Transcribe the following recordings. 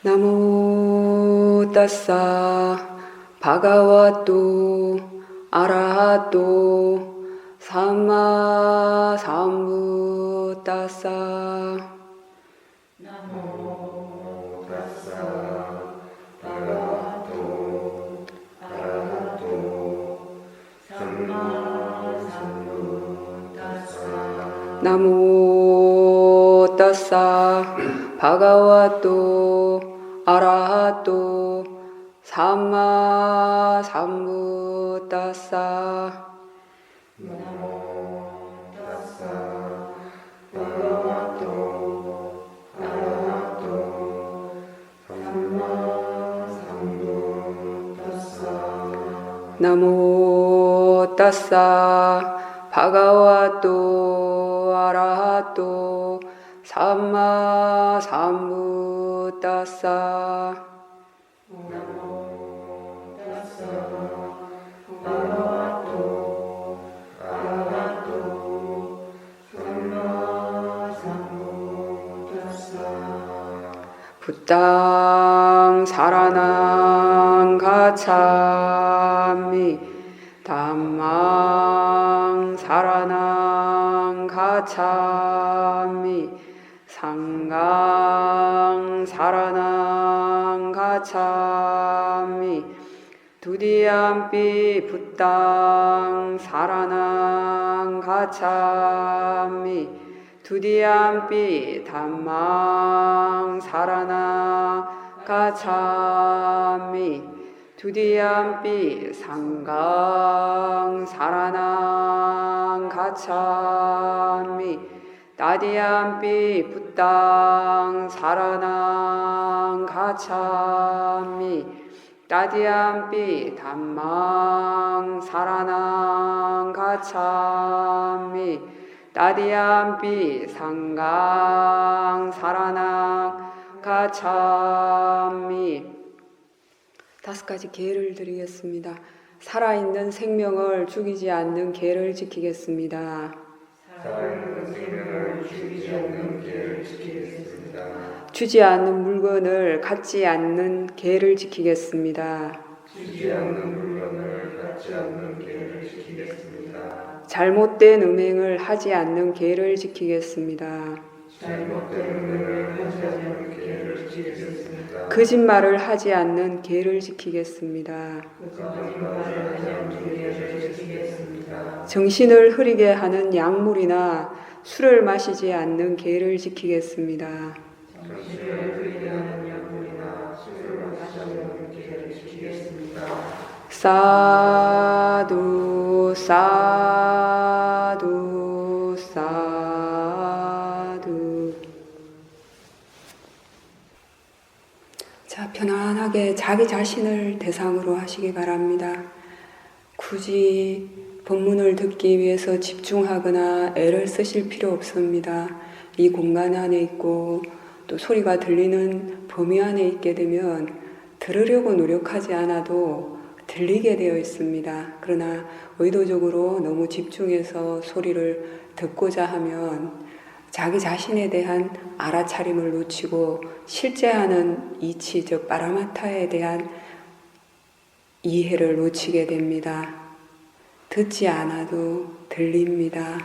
나모 따싸 바가와또 아라하또 삼마 삼부 따싸. 나모 따싸 바가와또 아라하또 삼마 삼부 따싸. 나모 따싸 바가와또 아라하또 삼마 삼부 따싸. 나모 따싸 바가와또 아라하또 삼마 삼부 따싸. 나모 따싸 바가와또 아라하또 삼마 삼부 따싸. 나모 따싸 바가와또 아라하또 삼마 삼부 따싸. 부땅 사라낭 가차미 담망 사라낭 가차미 상강 사라낭 가차미 두디암피 부땅 사라낭 가차미 두디암피 담망 사라낭 가차미 두디암피 상강 사라낭 가차미 따디암피 부땅 사라낭 가차미 따디암피 담망 사라낭 가차미 따디암피 상강 사라낭 가차미. 5가지 계를 드리겠습니다. 살아있는 생명을 죽이지 않는 계를 지키겠습니다. 살아있는 생명을 죽이지 않는 계를 지키겠습니다. 주지 않는 물건을 갖지 않는 계를 지키겠습니다. 주지 않는 물건을 갖지 않는 계를 지키겠습니다. 잘못된 음행을 하지 않는 계를 지키겠습니다. 잘못된 음행을 하지 않는 계를 지키겠습니다. 거짓말을 하지 않는 계를 지키겠습니다. 거짓말을 하지 않는 계를 지키겠습니다. 정신을 흐리게 하는 약물이나 술을 마시지 않는 계를 지키겠습니다. 정신을 흐리게 하는 약물이나 술을 마시지 않는 계를 지키겠습니다. 사두 사두 사두. 자, 편안하게 자기 자신을 대상으로 하시기 바랍니다. 굳이 법문을 듣기 위해서 집중하거나 애를 쓰실 필요 없습니다. 이 공간 안에 있고 또 소리가 들리는 범위 안에 있게 되면 들으려고 노력하지 않아도 들리게 되어 있습니다. 그러나 의도적으로 너무 집중해서 소리를 듣고자 하면 자기 자신에 대한 알아차림을 놓치고 실제 하는 이치, 즉 파라마타에 대한 이해를 놓치게 됩니다. 듣지 않아도 들립니다.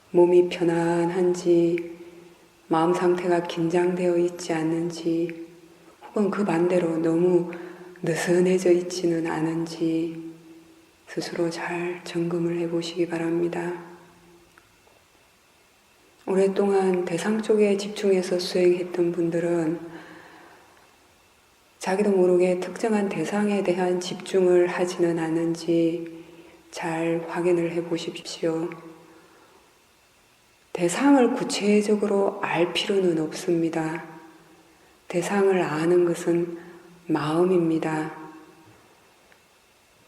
몸이 편안한지, 마음 상태가 긴장되어 있지 않는지, 혹은 그 반대로 너무 느슨해져 있지는 않은지 스스로 잘 점검을 해보시기 바랍니다. 오랫동안 대상 쪽에 집중해서 수행했던 분들은 자기도 모르게 특정한 대상에 대한 집중을 하지는 않은지 잘 확인을 해 보십시오. 대상을 구체적으로 알 필요는 없습니다. 대상을 아는 것은 마음입니다.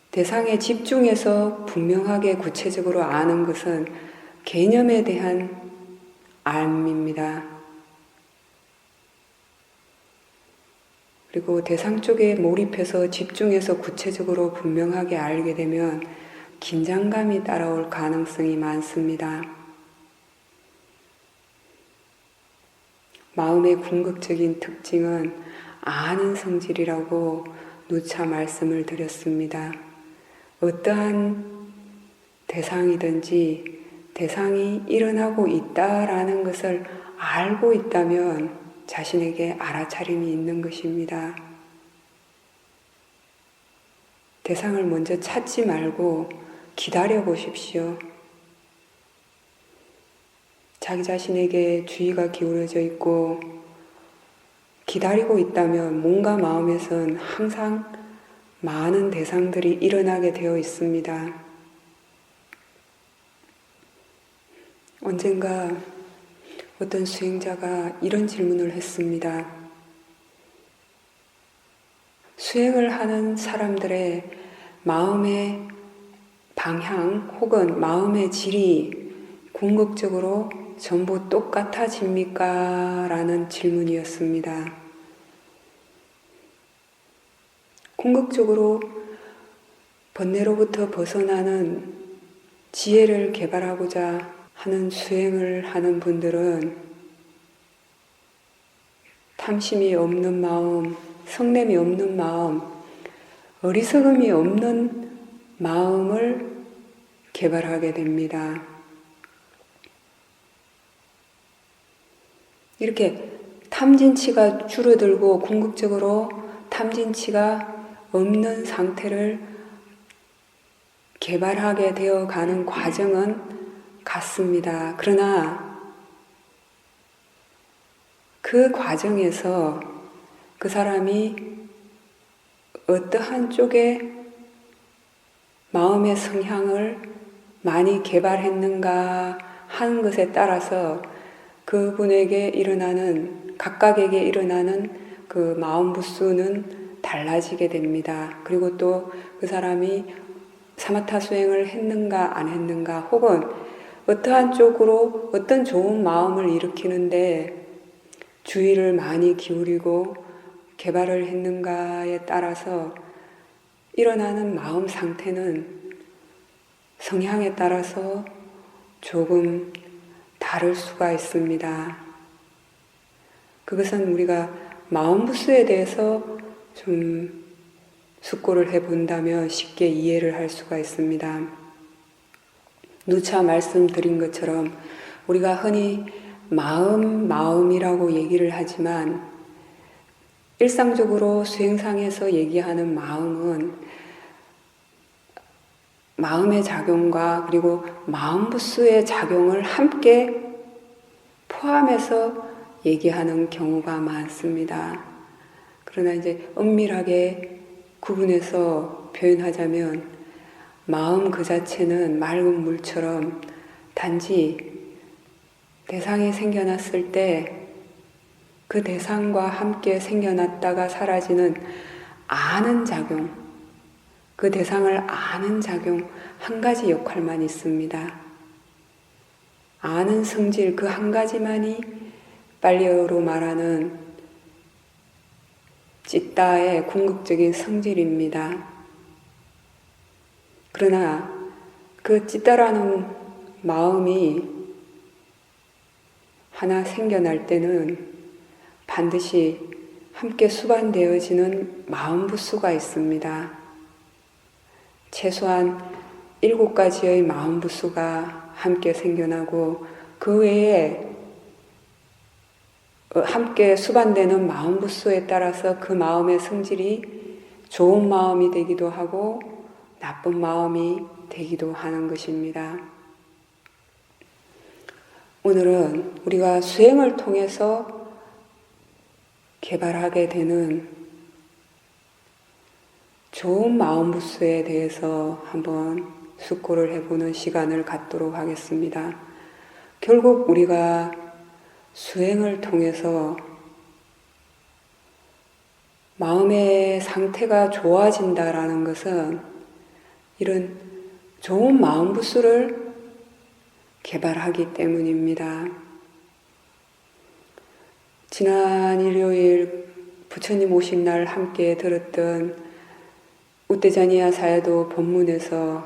대상에 집중해서 분명하게 구체적으로 아는 것은 개념에 대한 암입니다. 그리고 대상 쪽에 몰입해서 집중해서 구체적으로 분명하게 알게 되면 긴장감이 따라올 가능성이 많습니다. 마음의 궁극적인 특징은 아는 성질이라고 누차 말씀을 드렸습니다. 어떠한 대상이든지 대상이 일어나고 있다라는 것을 알고 있다면 자신에게 알아차림이 있는 것입니다. 대상을 먼저 찾지 말고 기다려 보십시오. 자기 자신에게 주의가 기울어져 있고 기다리고 있다면 몸과 마음에선 항상 많은 대상들이 일어나게 되어 있습니다. 언젠가 어떤 수행자가 이런 질문을 했습니다. 수행을 하는 사람들의 마음의 방향 혹은 마음의 질이 궁극적으로 전부 똑같아집니까? 라는 질문이었습니다. 궁극적으로 번뇌로부터 벗어나는 지혜를 개발하고자 하는 수행을 하는 분들은 탐심이 없는 마음, 성냄이 없는 마음, 어리석음이 없는 마음을 개발하게 됩니다. 이렇게 탐진치가 줄어들고 궁극적으로 탐진치가 없는 상태를 개발하게 되어 가는 과정은 같습니다. 그러나 그 과정에서 그 사람이 어떠한 쪽에 마음의 성향을 많이 개발했는가 하는 것에 따라서 그분에게 일어나는, 각각에게 일어나는 그 마음 부수는 달라지게 됩니다. 그리고 또 그 사람이 사마타 수행을 했는가 안 했는가 혹은 어떠한 쪽으로 어떤 좋은 마음을 일으키는데 주의를 많이 기울이고 개발을 했는가에 따라서 일어나는 마음 상태는 성향에 따라서 조금 다를 수가 있습니다. 그것은 우리가 마음부수에 대해서 좀 숙고를 해본다면 쉽게 이해를 할 수가 있습니다. 누차 말씀드린 것처럼 우리가 흔히 마음이라고 얘기를 하지만 일상적으로 수행상에서 얘기하는 마음은 마음의 작용과 그리고 마음부수의 작용을 함께 포함해서 얘기하는 경우가 많습니다. 그러나 이제 엄밀하게 구분해서 표현하자면 마음 그 자체는 맑은 물처럼 단지 대상이 생겨났을 때 그 대상과 함께 생겨났다가 사라지는 아는 작용, 그 대상을 아는 작용 한 가지 역할만 있습니다. 아는 성질 그 한 가지만이 빨리어로 말하는 찌따의 궁극적인 성질입니다. 그러나 그 찌따라는 마음이 하나 생겨날 때는 반드시 함께 수반되어지는 마음부수가 있습니다. 최소한 7가지의 마음부수가 함께 생겨나고 그 외에 함께 수반되는 마음부수에 따라서 그 마음의 성질이 좋은 마음이 되기도 하고 나쁜 마음이 되기도 하는 것입니다. 오늘은 우리가 수행을 통해서 개발하게 되는 좋은 마음부수에 대해서 한번 숙고를 해보는 시간을 갖도록 하겠습니다. 결국 우리가 수행을 통해서 마음의 상태가 좋아진다라는 것은 이런 좋은 마음부수를 개발하기 때문입니다. 지난 일요일 부처님 오신 날 함께 들었던 우떼자니아 사야도 본문에서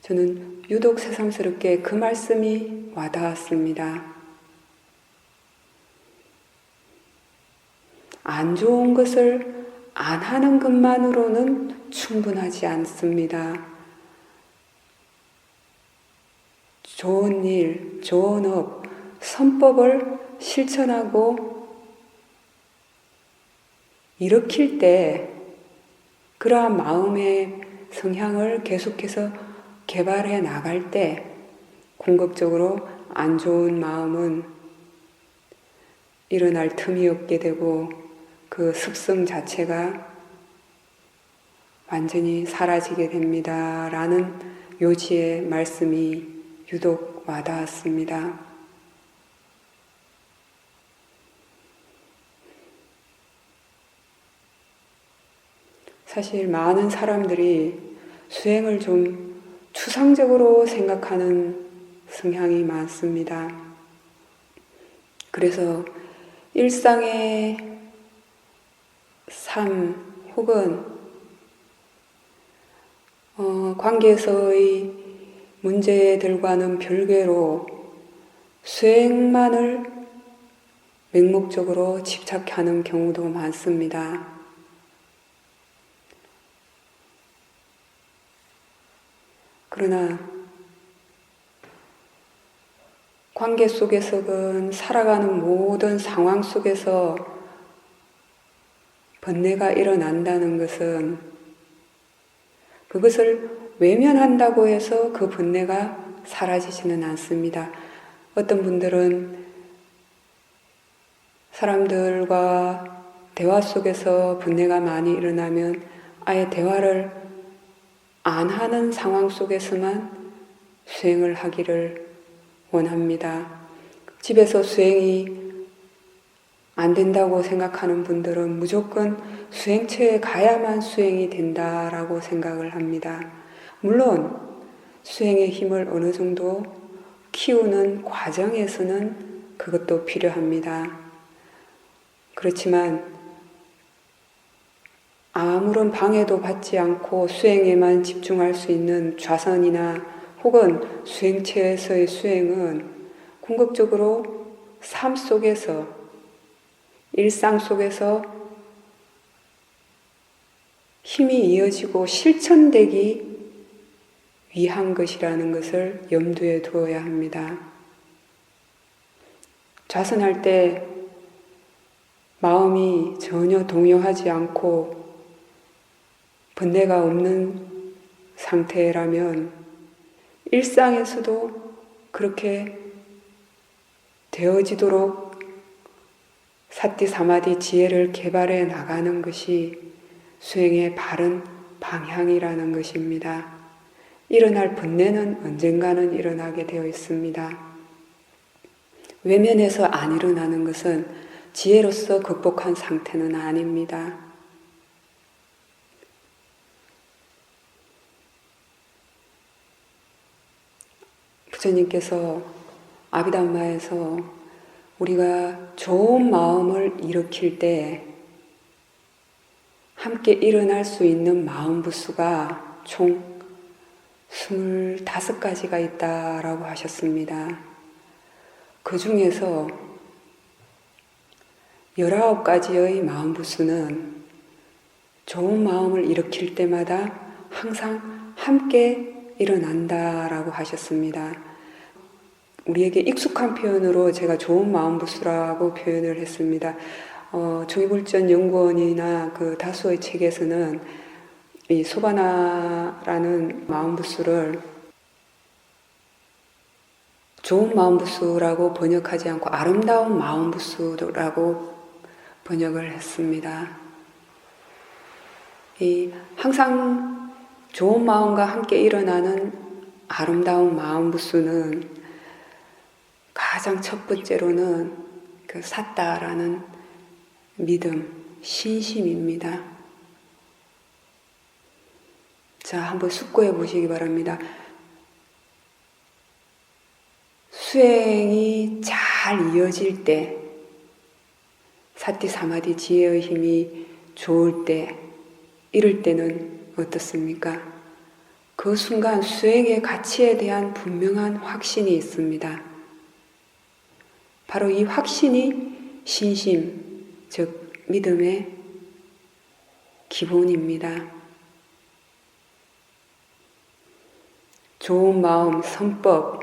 저는 유독 새삼스럽게 그 말씀이 와닿았습니다. 안 좋은 것을 안 하는 것만으로는 충분하지 않습니다. 좋은 일, 좋은 업, 선법을 실천하고 일으킬 때 그러한 마음의 성향을 계속해서 개발해 나갈 때 궁극적으로 안 좋은 마음은 일어날 틈이 없게 되고 그 습성 자체가 완전히 사라지게 됩니다. 라는 요지의 말씀이 유독 와닿았습니다. 사실 많은 사람들이 수행을 좀 추상적으로 생각하는 성향이 많습니다. 그래서 일상의 삶 혹은 관계에서의 문제들과는 별개로 수행만을 맹목적으로 집착하는 경우도 많습니다. 그러나 관계 속에서건 살아가는 모든 상황 속에서 번뇌가 일어난다는 것은 그것을 외면한다고 해서 그 번뇌가 사라지지는 않습니다. 어떤 분들은 사람들과 대화 속에서 번뇌가 많이 일어나면 아예 대화를 안 하는 상황 속에서만 수행을 하기를 원합니다. 집에서 수행이 안 된다고 생각하는 분들은 무조건 수행처에 가야만 수행이 된다라고 생각을 합니다. 물론 수행의 힘을 어느 정도 키우는 과정에서는 그것도 필요합니다. 그렇지만 아무런 방해도 받지 않고 수행에만 집중할 수 있는 좌선이나 혹은 수행체에서의 수행은 궁극적으로 삶 속에서, 일상 속에서 힘이 이어지고 실천되기 위한 것이라는 것을 염두에 두어야 합니다. 좌선할 때 마음이 전혀 동요하지 않고 번뇌가 없는 상태라면 일상에서도 그렇게 되어지도록 사티 사마디 지혜를 개발해 나가는 것이 수행의 바른 방향이라는 것입니다. 일어날 번뇌는 언젠가는 일어나게 되어 있습니다. 외면해서 안 일어나는 것은 지혜로서 극복한 상태는 아닙니다. 부처님께서 아비담마에서 우리가 좋은 마음을 일으킬 때 함께 일어날 수 있는 마음부수가 총 25가지가 있다라고 하셨습니다. 그 중에서 19가지의 마음부수는 좋은 마음을 일으킬 때마다 항상 함께 일어난다라고 하셨습니다. 우리에게 익숙한 표현으로 제가 좋은 마음부수라고 표현을 했습니다. 조기불전연구원이나 그 다수의 책에서는 이 소바나라는 마음부수를 좋은 마음부수라고 번역하지 않고 아름다운 마음부수라고 번역을 했습니다. 항상 좋은 마음과 함께 일어나는 아름다운 마음부수는 가장 첫 번째로는 그 삿다라는 믿음, 신심입니다. 자, 한번 숙고해 보시기 바랍니다. 수행이 잘 이어질 때, 사티 사마디 지혜의 힘이 좋을 때, 이럴 때는 어떻습니까? 그 순간 수행의 가치에 대한 분명한 확신이 있습니다. 바로 이 확신이 신심, 즉 믿음의 기본입니다. 좋은 마음, 선법,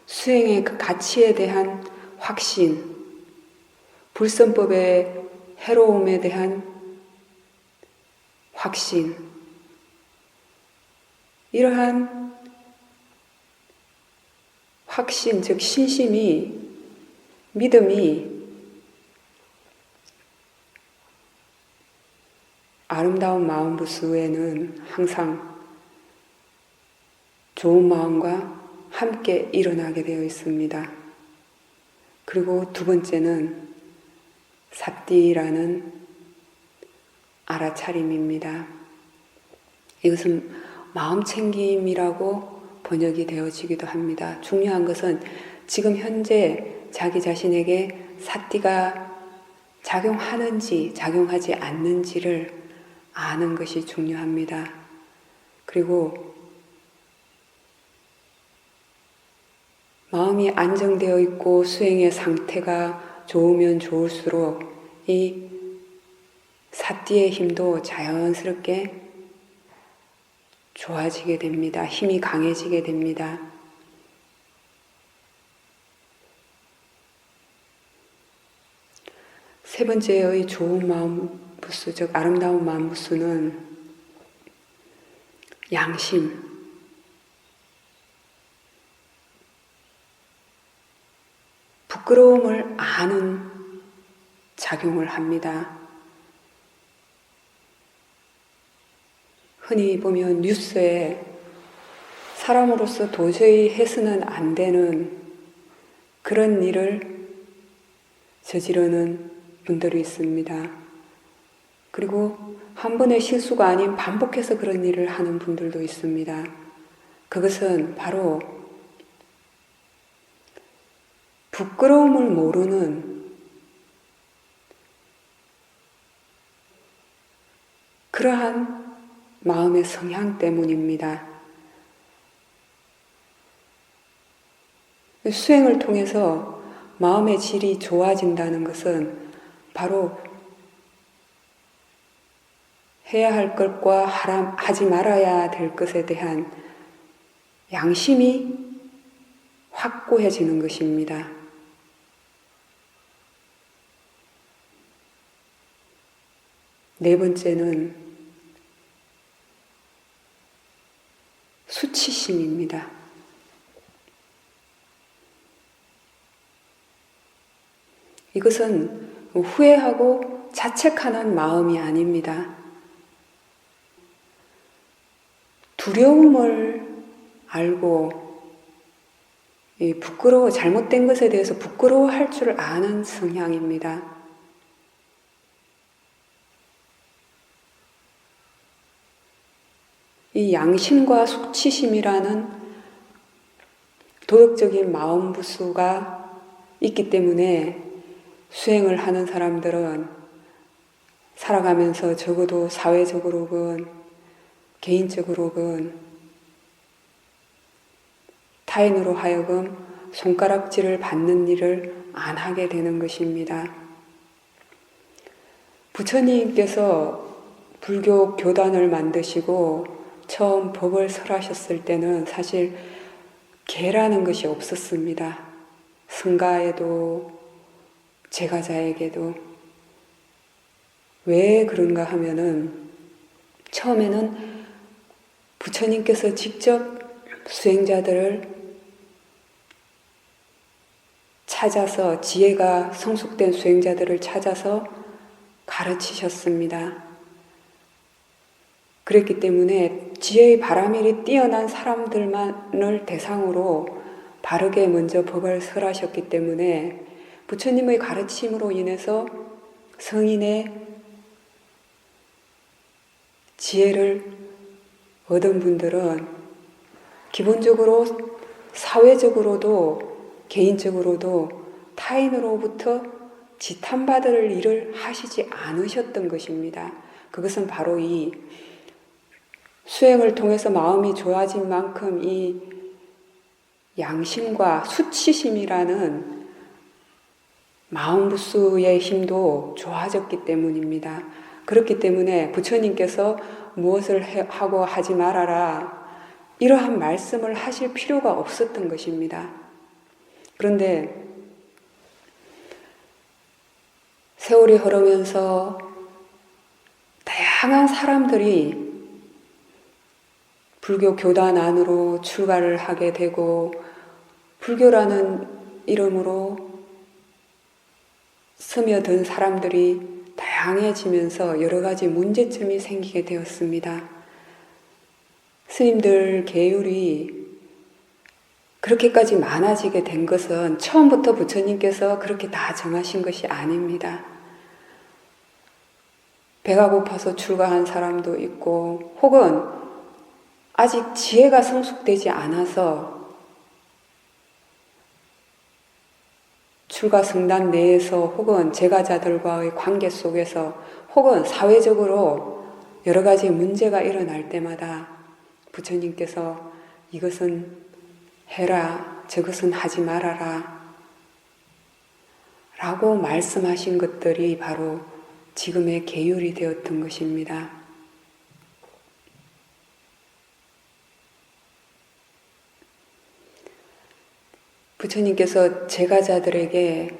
수행의 그 가치에 대한 확신, 불선법의 해로움에 대한 확신, 이러한 확신, 즉 신심이, 믿음이 아름다운 마음 부수에는 항상 좋은 마음과 함께 일어나게 되어 있습니다. 그리고 두 번째는 삿디라는 알아차림입니다. 이것은 마음챙김이라고 번역이 되어지기도 합니다. 중요한 것은 지금 현재 자기 자신에게 삿디가 작용하는지 작용하지 않는지를 아는 것이 중요합니다. 그리고 마음이 안정되어 있고 수행의 상태가 좋으면 좋을수록 이 삿디의 힘도 자연스럽게 좋아지게 됩니다. 힘이 강해지게 됩니다. 세 번째의 좋은 마음 부수, 즉 아름다운 마음 부수는 양심. 부끄러움을 아는 작용을 합니다. 흔히 보면 뉴스에 사람으로서 도저히 해서는 안 되는 그런 일을 저지르는 분들이 있습니다. 그리고 한 번의 실수가 아닌 반복해서 그런 일을 하는 분들도 있습니다. 그것은 바로 부끄러움을 모르는 그러한 마음의 성향 때문입니다. 수행을 통해서 마음의 질이 좋아진다는 것은 바로 해야 할 것과 하지 말아야 될 것에 대한 양심이 확고해지는 것입니다. 네 번째는 수치심입니다. 이것은 후회하고 자책하는 마음이 아닙니다. 두려움을 알고 잘못된 것에 대해서 부끄러워할 줄 아는 성향입니다. 이 양심과 수치심이라는 도덕적인 마음 부수가 있기 때문에 수행을 하는 사람들은 살아가면서 적어도 사회적으로건 개인적으로건 타인으로 하여금 손가락질을 받는 일을 안 하게 되는 것입니다. 부처님께서 불교 교단을 만드시고 처음 법을 설하셨을 때는 사실 계라는 것이 없었습니다. 승가에도 제가자에게도. 왜 그런가 하면은 처음에는 부처님께서 직접 수행자들을 찾아서 지혜가 성숙된 수행자들을 찾아서 가르치셨습니다. 그랬기 때문에 지혜의 바라밀이 뛰어난 사람들만을 대상으로 바르게 먼저 법을 설하셨기 때문에 부처님의 가르침으로 인해서 성인의 지혜를 얻은 분들은 기본적으로 사회적으로도 개인적으로도 타인으로부터 지탄받을 일을 하시지 않으셨던 것입니다. 그것은 바로 이 수행을 통해서 마음이 좋아진 만큼 이 양심과 수치심이라는 마음부수의 힘도 좋아졌기 때문입니다. 그렇기 때문에 부처님께서 무엇을 하고 하지 말아라 이러한 말씀을 하실 필요가 없었던 것입니다. 그런데 세월이 흐르면서 다양한 사람들이 불교 교단 안으로 출가를 하게 되고 불교라는 이름으로 스며든 사람들이 다양해지면서 여러 가지 문제점이 생기게 되었습니다. 스님들 계율이 그렇게까지 많아지게 된 것은 처음부터 부처님께서 그렇게 다 정하신 것이 아닙니다. 배가 고파서 출가한 사람도 있고 혹은 아직 지혜가 성숙되지 않아서 출가 성단 내에서 혹은 제가자들과의 관계 속에서 혹은 사회적으로 여러 가지 문제가 일어날 때마다 부처님께서 이것은 해라, 저것은 하지 말아라 라고 말씀하신 것들이 바로 지금의 계율이 되었던 것입니다. 부처님께서 제가자들에게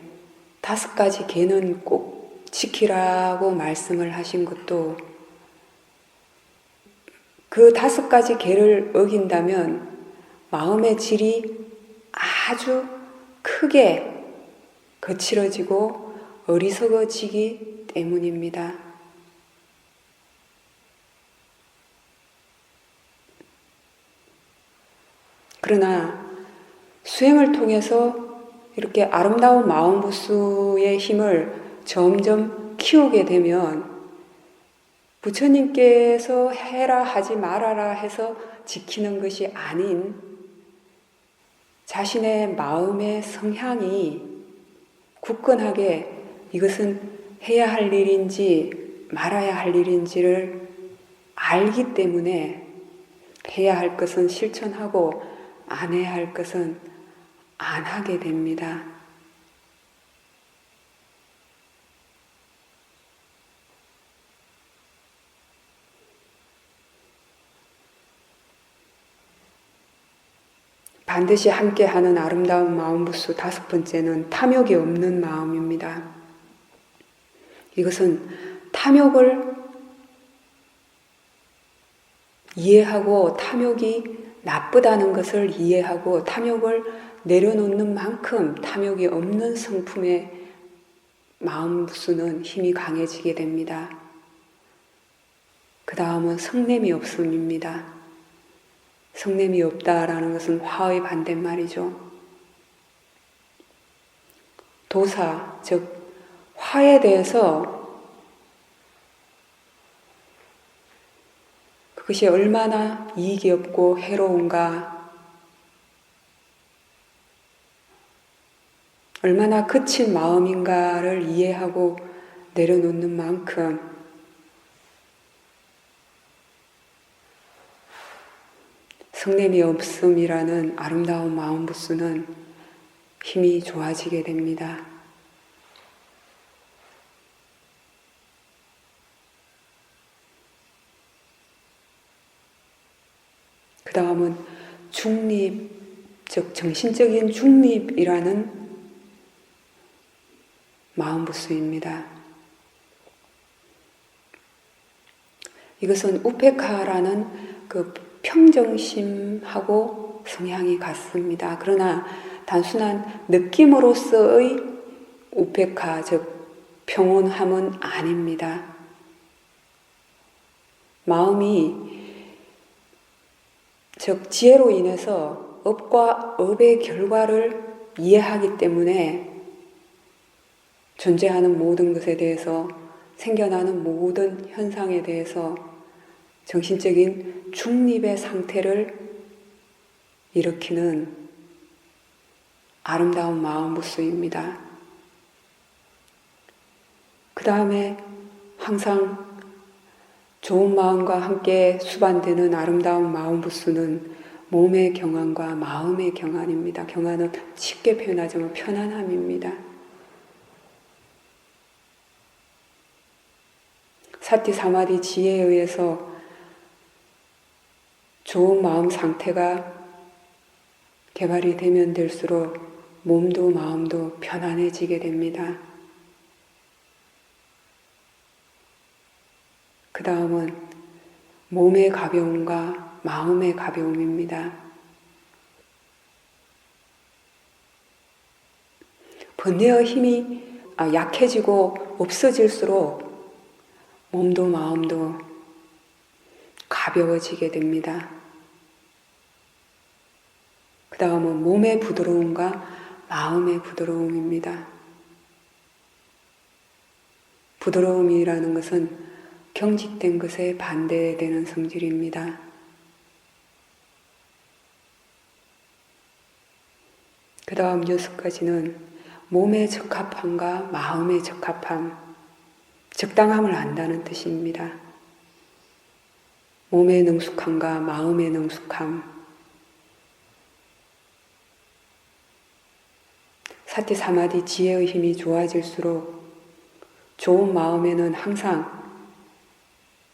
5가지 계는 꼭 지키라고 말씀을 하신 것도 그 5가지 계를 어긴다면 마음의 질이 아주 크게 거칠어지고 어리석어지기 때문입니다. 그러나 수행을 통해서 이렇게 아름다운 마음부수의 힘을 점점 키우게 되면 부처님께서 해라 하지 말아라 해서 지키는 것이 아닌 자신의 마음의 성향이 굳건하게 이것은 해야 할 일인지 말아야 할 일인지를 알기 때문에 해야 할 것은 실천하고 안 해야 할 것은 안 하게 됩니다. 반드시 함께하는 아름다운 마음부수 5번째는 탐욕이 없는 마음입니다. 이것은 탐욕을 이해하고 탐욕이 나쁘다는 것을 이해하고 탐욕을 내려놓는 만큼 탐욕이 없는 성품의 마음부수는 힘이 강해지게 됩니다. 그 다음은 성냄이 없음입니다. 성냄이 없다라는 것은 화의 반대말이죠. 도사, 즉 화에 대해서 그것이 얼마나 이익이 없고 해로운가, 얼마나 거친 마음인가를 이해하고 내려놓는 만큼 성냄이 없음이라는 아름다운 마음부수는 힘이 좋아지게 됩니다. 그 다음은 중립, 즉 정신적인 중립이라는 마음부수입니다. 이것은 우페카라는 그 평정심하고 성향이 같습니다. 그러나 단순한 느낌으로서의 우페카, 즉 평온함은 아닙니다. 마음이 즉 지혜로 인해서 업과 업의 결과를 이해하기 때문에 존재하는 모든 것에 대해서 생겨나는 모든 현상에 대해서 정신적인 중립의 상태를 일으키는 아름다운 마음부수입니다. 그 다음에 항상 좋은 마음과 함께 수반되는 아름다운 마음부수는 몸의 경안과 마음의 경안입니다. 경안은 쉽게 표현하자면 편안함입니다. 사티 사마디 지혜에 의해서 좋은 마음 상태가 개발이 되면 될수록 몸도 마음도 편안해지게 됩니다. 그 다음은 몸의 가벼움과 마음의 가벼움입니다. 번뇌의 힘이 약해지고 없어질수록 몸도 마음도 가벼워지게 됩니다. 그 다음은 몸의 부드러움과 마음의 부드러움입니다. 부드러움이라는 것은 경직된 것에 반대되는 성질입니다. 그 다음 6가지는 몸의 적합함과 마음의 적합함, 적당함을 안다는 뜻입니다. 몸의 능숙함과 마음의 능숙함, 사티 사마디 지혜의 힘이 좋아질수록 좋은 마음에는 항상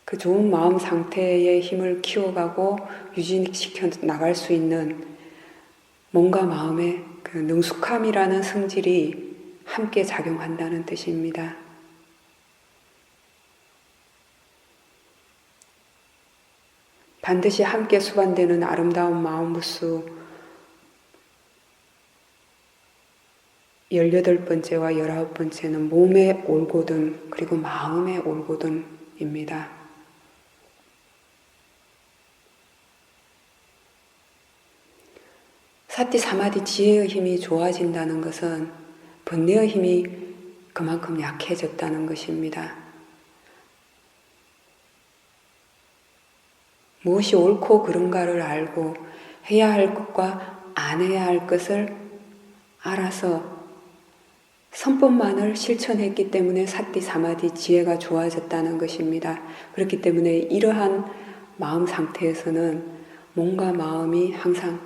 그 좋은 마음 상태의 힘을 키워가고 유지시켜 나갈 수 있는 몸과 마음의 그 능숙함이라는 성질이 함께 작용한다는 뜻입니다. 반드시 함께 수반되는 아름다운 마음부수 18번째와 19번째는 몸의 올곧음 그리고 마음의 올곧음입니다. 사티 사마디 지혜의 힘이 좋아진다는 것은 번뇌의 힘이 그만큼 약해졌다는 것입니다. 무엇이 옳고 그른가를 알고 해야 할 것과 안 해야 할 것을 알아서 선법만을 실천했기 때문에 사티 사마디 지혜가 좋아졌다는 것입니다. 그렇기 때문에 이러한 마음 상태에서는 몸과 마음이 항상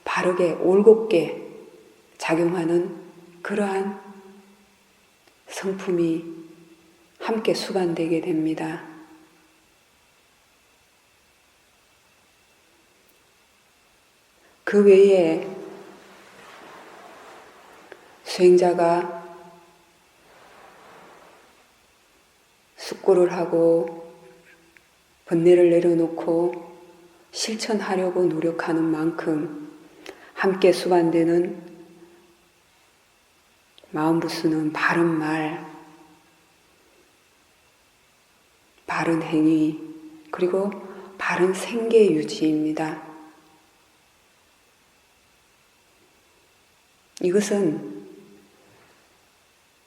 바르게 올곧게 작용하는 그러한 성품이 함께 수반되게 됩니다. 그 외에 수행자가 숙고를 하고 번뇌를 내려놓고 실천하려고 노력하는 만큼 함께 수반되는 마음부수는 바른 말, 바른 행위, 그리고 바른 생계 유지입니다. 이것은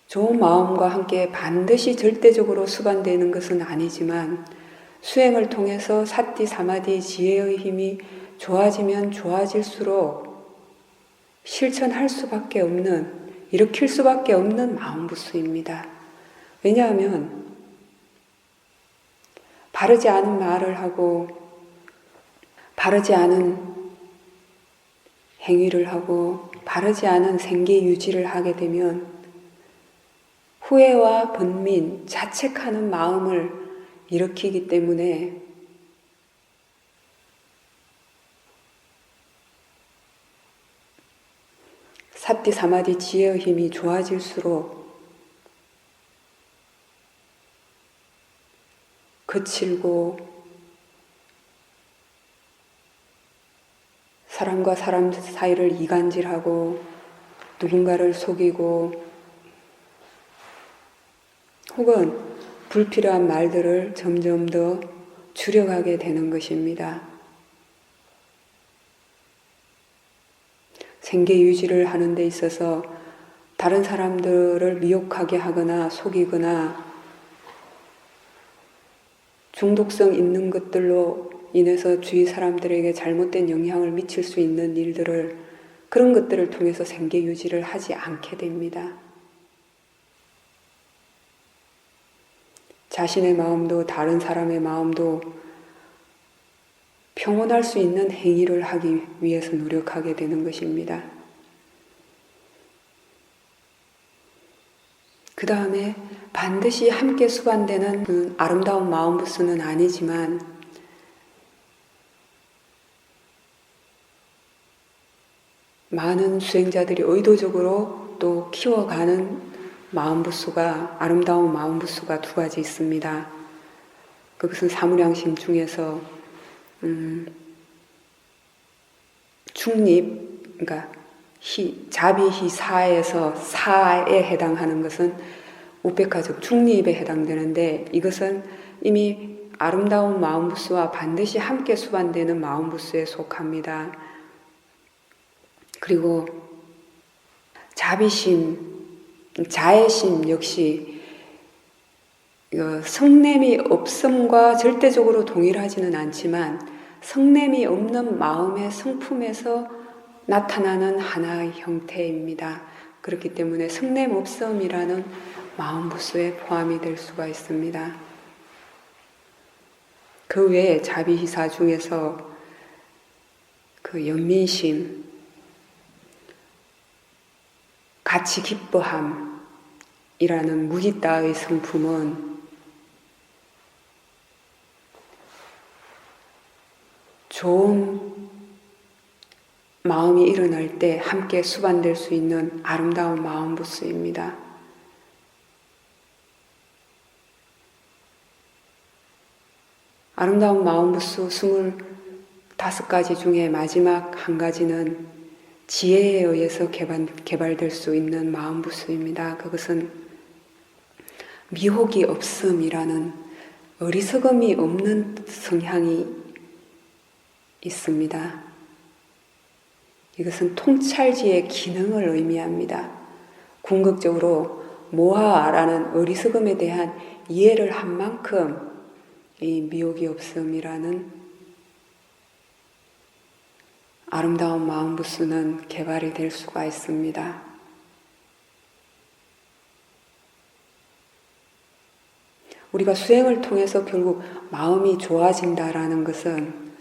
좋은 마음과 함께 반드시 절대적으로 수반되는 것은 아니지만 수행을 통해서 사티 사마디 지혜의 힘이 좋아지면 좋아질수록 실천할 수밖에 없는, 일으킬 수밖에 없는 마음부수입니다. 왜냐하면 바르지 않은 말을 하고 바르지 않은 행위를 하고 바르지 않은 생계 유지를 하게 되면 후회와 번민, 자책하는 마음을 일으키기 때문에 사티 사마디 지혜의 힘이 좋아질수록 거칠고 사람과 사람 사이를 이간질하고 누군가를 속이고 혹은 불필요한 말들을 점점 더 줄여가게 되는 것입니다. 생계 유지를 하는 데 있어서 다른 사람들을 미혹하게 하거나 속이거나 중독성 있는 것들로 인해서 주위 사람들에게 잘못된 영향을 미칠 수 있는 일들을 그런 것들을 통해서 생계 유지를 하지 않게 됩니다. 자신의 마음도 다른 사람의 마음도 평온할 수 있는 행위를 하기 위해서 노력하게 되는 것입니다. 그 다음에 반드시 함께 수반되는 아름다운 마음부스는 아니지만 많은 수행자들이 의도적으로 또 키워가는 마음부스가, 아름다운 마음부스가 두 가지 있습니다. 그것은 사무량심 중에서 중립, 그러니까 자비희사에서 사에 해당하는 것은 우페카적 중립에 해당되는데, 이것은 이미 아름다운 마음부스와 반드시 함께 수반되는 마음부스에 속합니다. 그리고 자비심, 자애심 역시 성냄이 없음과 절대적으로 동일하지는 않지만 성냄이 없는 마음의 성품에서 나타나는 하나의 형태입니다. 그렇기 때문에 성냄 없음이라는 마음부스에 포함이 될 수가 있습니다. 그 외에 자비희사 중에서 그 연민심, 같이 기뻐함이라는 무기따의 성품은 좋은 마음이 일어날 때 함께 수반될 수 있는 아름다운 마음부스입니다. 아름다운 마음부스 25가지 중에 마지막 한 가지는 지혜에 의해서 개발될 수 있는 마음부스입니다. 그것은 미혹이 없음이라는 어리석음이 없는 성향이 있습니다. 이것은 통찰지의 기능을 의미합니다. 궁극적으로 모하라는 어리석음에 대한 이해를 한 만큼 이 미혹이 없음이라는 아름다운 마음부스는 개발이 될 수가 있습니다. 우리가 수행을 통해서 결국 마음이 좋아진다라는 것은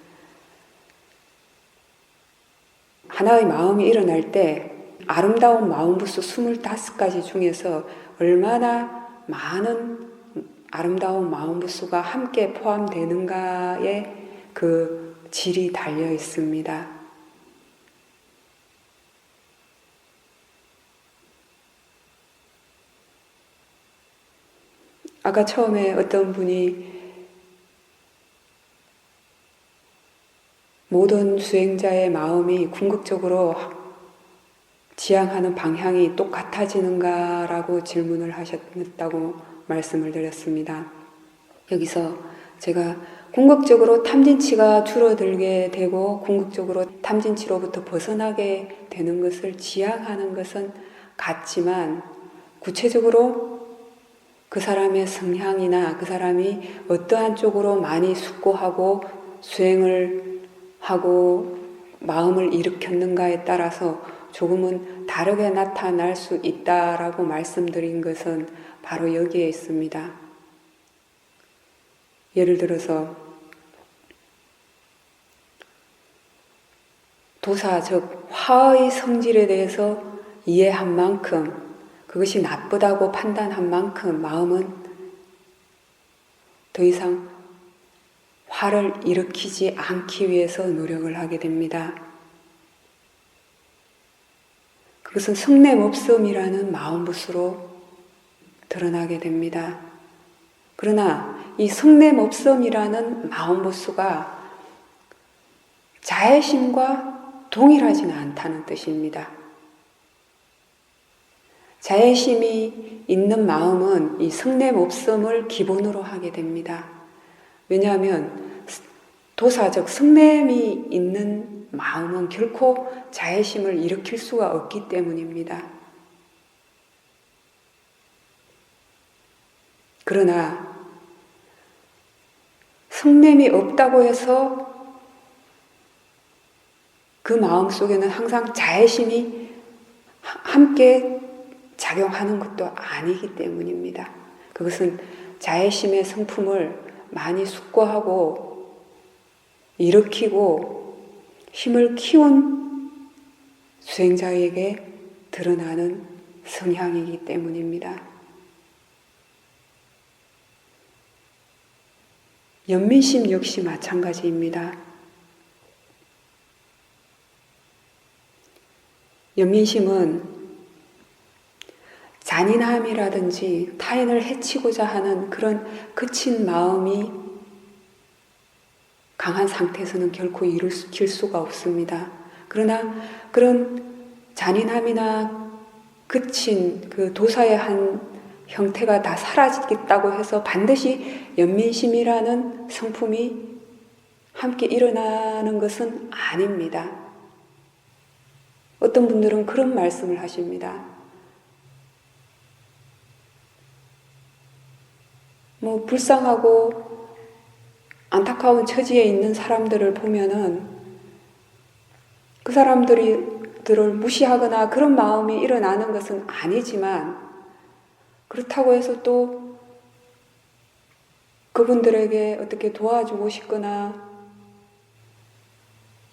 하나의 마음이 일어날 때 아름다운 마음부스 25가지 중에서 얼마나 많은 아름다운 마음부스가 함께 포함되는가에 그 질이 달려 있습니다. 아까 처음에 어떤 분이 모든 수행자의 마음이 궁극적으로 지향하는 방향이 똑같아지는가라고 질문을 하셨다고 말씀을 드렸습니다. 여기서 제가 궁극적으로 탐진치가 줄어들게 되고 궁극적으로 탐진치로부터 벗어나게 되는 것을 지향하는 것은 같지만 구체적으로 그 사람의 성향이나 그 사람이 어떠한 쪽으로 많이 숙고하고 수행을 하고 마음을 일으켰는가에 따라서 조금은 다르게 나타날 수 있다라고 말씀드린 것은 바로 여기에 있습니다. 예를 들어서 도사, 즉 화의 성질에 대해서 이해한 만큼, 그것이 나쁘다고 판단한 만큼 마음은 더 이상 화를 일으키지 않기 위해서 노력을 하게 됩니다. 그것은 성냄 없음이라는 마음부스로 드러나게 됩니다. 그러나 이 성냄 없음이라는 마음부스가 자애심과 동일하지는 않다는 뜻입니다. 자애심이 있는 마음은 이 성냄 없음을 기본으로 하게 됩니다. 왜냐하면 도사적 성냄이 있는 마음은 결코 자애심을 일으킬 수가 없기 때문입니다. 그러나 성냄이 없다고 해서 그 마음 속에는 항상 자애심이 함께 작용하는 것도 아니기 때문입니다. 그것은 자애심의 성품을 많이 숙고하고 일으키고 힘을 키운 수행자에게 드러나는 성향이기 때문입니다. 연민심 역시 마찬가지입니다. 연민심은 잔인함이라든지 타인을 해치고자 하는 그런 거친 마음이 강한 상태에서는 결코 일으킬 수가 없습니다. 그러나 그런 잔인함이나 거친 그 도사의 한 형태가 다 사라지겠다고 해서 반드시 연민심이라는 성품이 함께 일어나는 것은 아닙니다. 어떤 분들은 그런 말씀을 하십니다. 불쌍하고 안타까운 처지에 있는 사람들을 보면은 그 사람들을 무시하거나 그런 마음이 일어나는 것은 아니지만, 그렇다고 해서 또 그분들에게 어떻게 도와주고 싶거나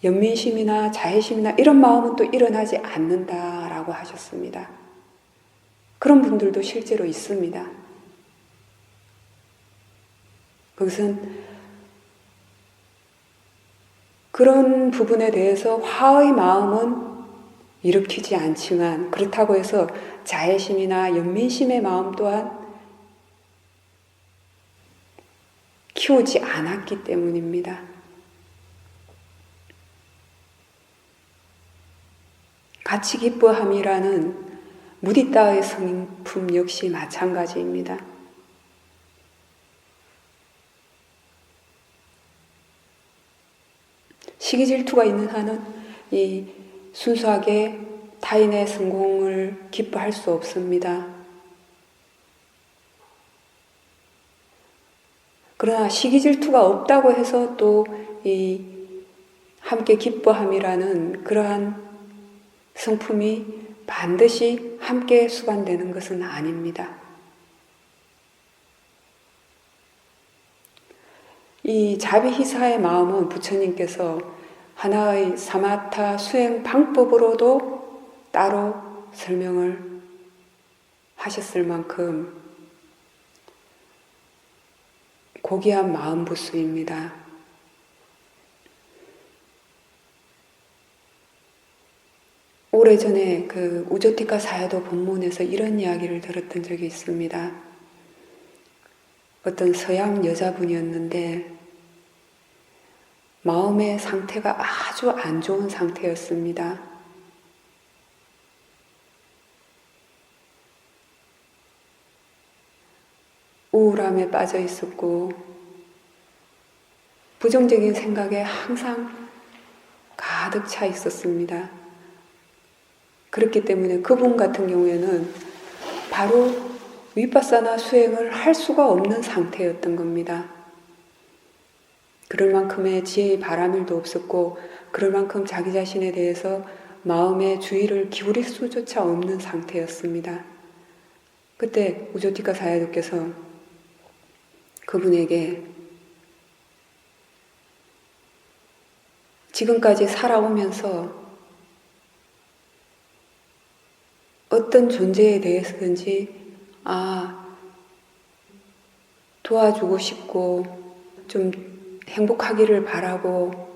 연민심이나 자애심이나 이런 마음은 또 일어나지 않는다라고 하셨습니다. 그런 분들도 실제로 있습니다. 그것은 그런 부분에 대해서 화의 마음은 일으키지 않지만, 그렇다고 해서 자애심이나 연민심의 마음 또한 키우지 않았기 때문입니다. 같이 기뻐함이라는 무디따의 성품 역시 마찬가지입니다. 시기 질투가 있는 한은 이 순수하게 타인의 성공을 기뻐할 수 없습니다. 그러나 시기 질투가 없다고 해서 또 이 함께 기뻐함이라는 그러한 성품이 반드시 함께 수반되는 것은 아닙니다. 이 자비희사의 마음은 부처님께서 하나의 사마타 수행 방법으로도 따로 설명을 하셨을 만큼 고귀한 마음부수입니다. 오래전에 그 우조티카 사야도 본문에서 이런 이야기를 들었던 적이 있습니다. 어떤 서양 여자분이었는데 마음의 상태가 아주 안 좋은 상태였습니다. 우울함에 빠져 있었고 부정적인 생각에 항상 가득 차 있었습니다. 그렇기 때문에 그분 같은 경우에는 바로 위파사나 수행을 할 수가 없는 상태였던 겁니다. 그럴 만큼의 지혜의 바람일도 없었고, 그럴 만큼 자기 자신에 대해서 마음의 주의를 기울일 수조차 없는 상태였습니다. 그때 우조티카 사야도께서 그분에게 지금까지 살아오면서 어떤 존재에 대해서든지 도와주고 싶고 좀 행복하기를 바라고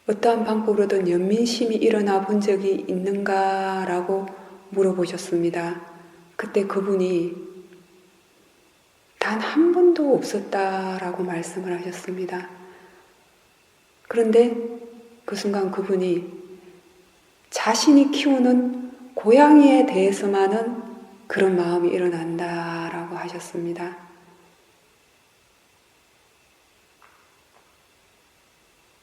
어떠한 방법으로든 연민심이 일어나 본 적이 있는가라고 물어보셨습니다. 그때 그분이 단 한 번도 없었다라고 말씀을 하셨습니다. 그런데 그 순간 그분이 자신이 키우는 고양이에 대해서만은 그런 마음이 일어난다라고 하셨습니다.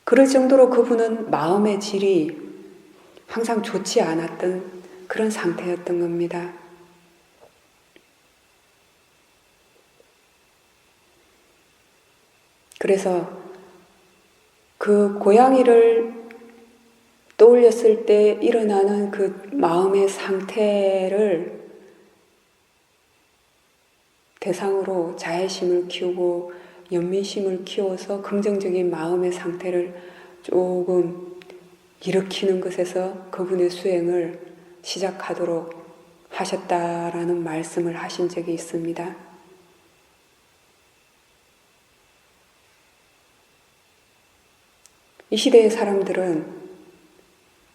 그럴 정도로 그분은 마음의 질이 항상 좋지 않았던 그런 상태였던 겁니다. 그래서 그 고양이를 떠올렸을 때 일어나는 그 마음의 상태를 대상으로 자애심을 키우고 연민심을 키워서 긍정적인 마음의 상태를 조금 일으키는 것에서 그분의 수행을 시작하도록 하셨다라는 말씀을 하신 적이 있습니다. 이 시대의 사람들은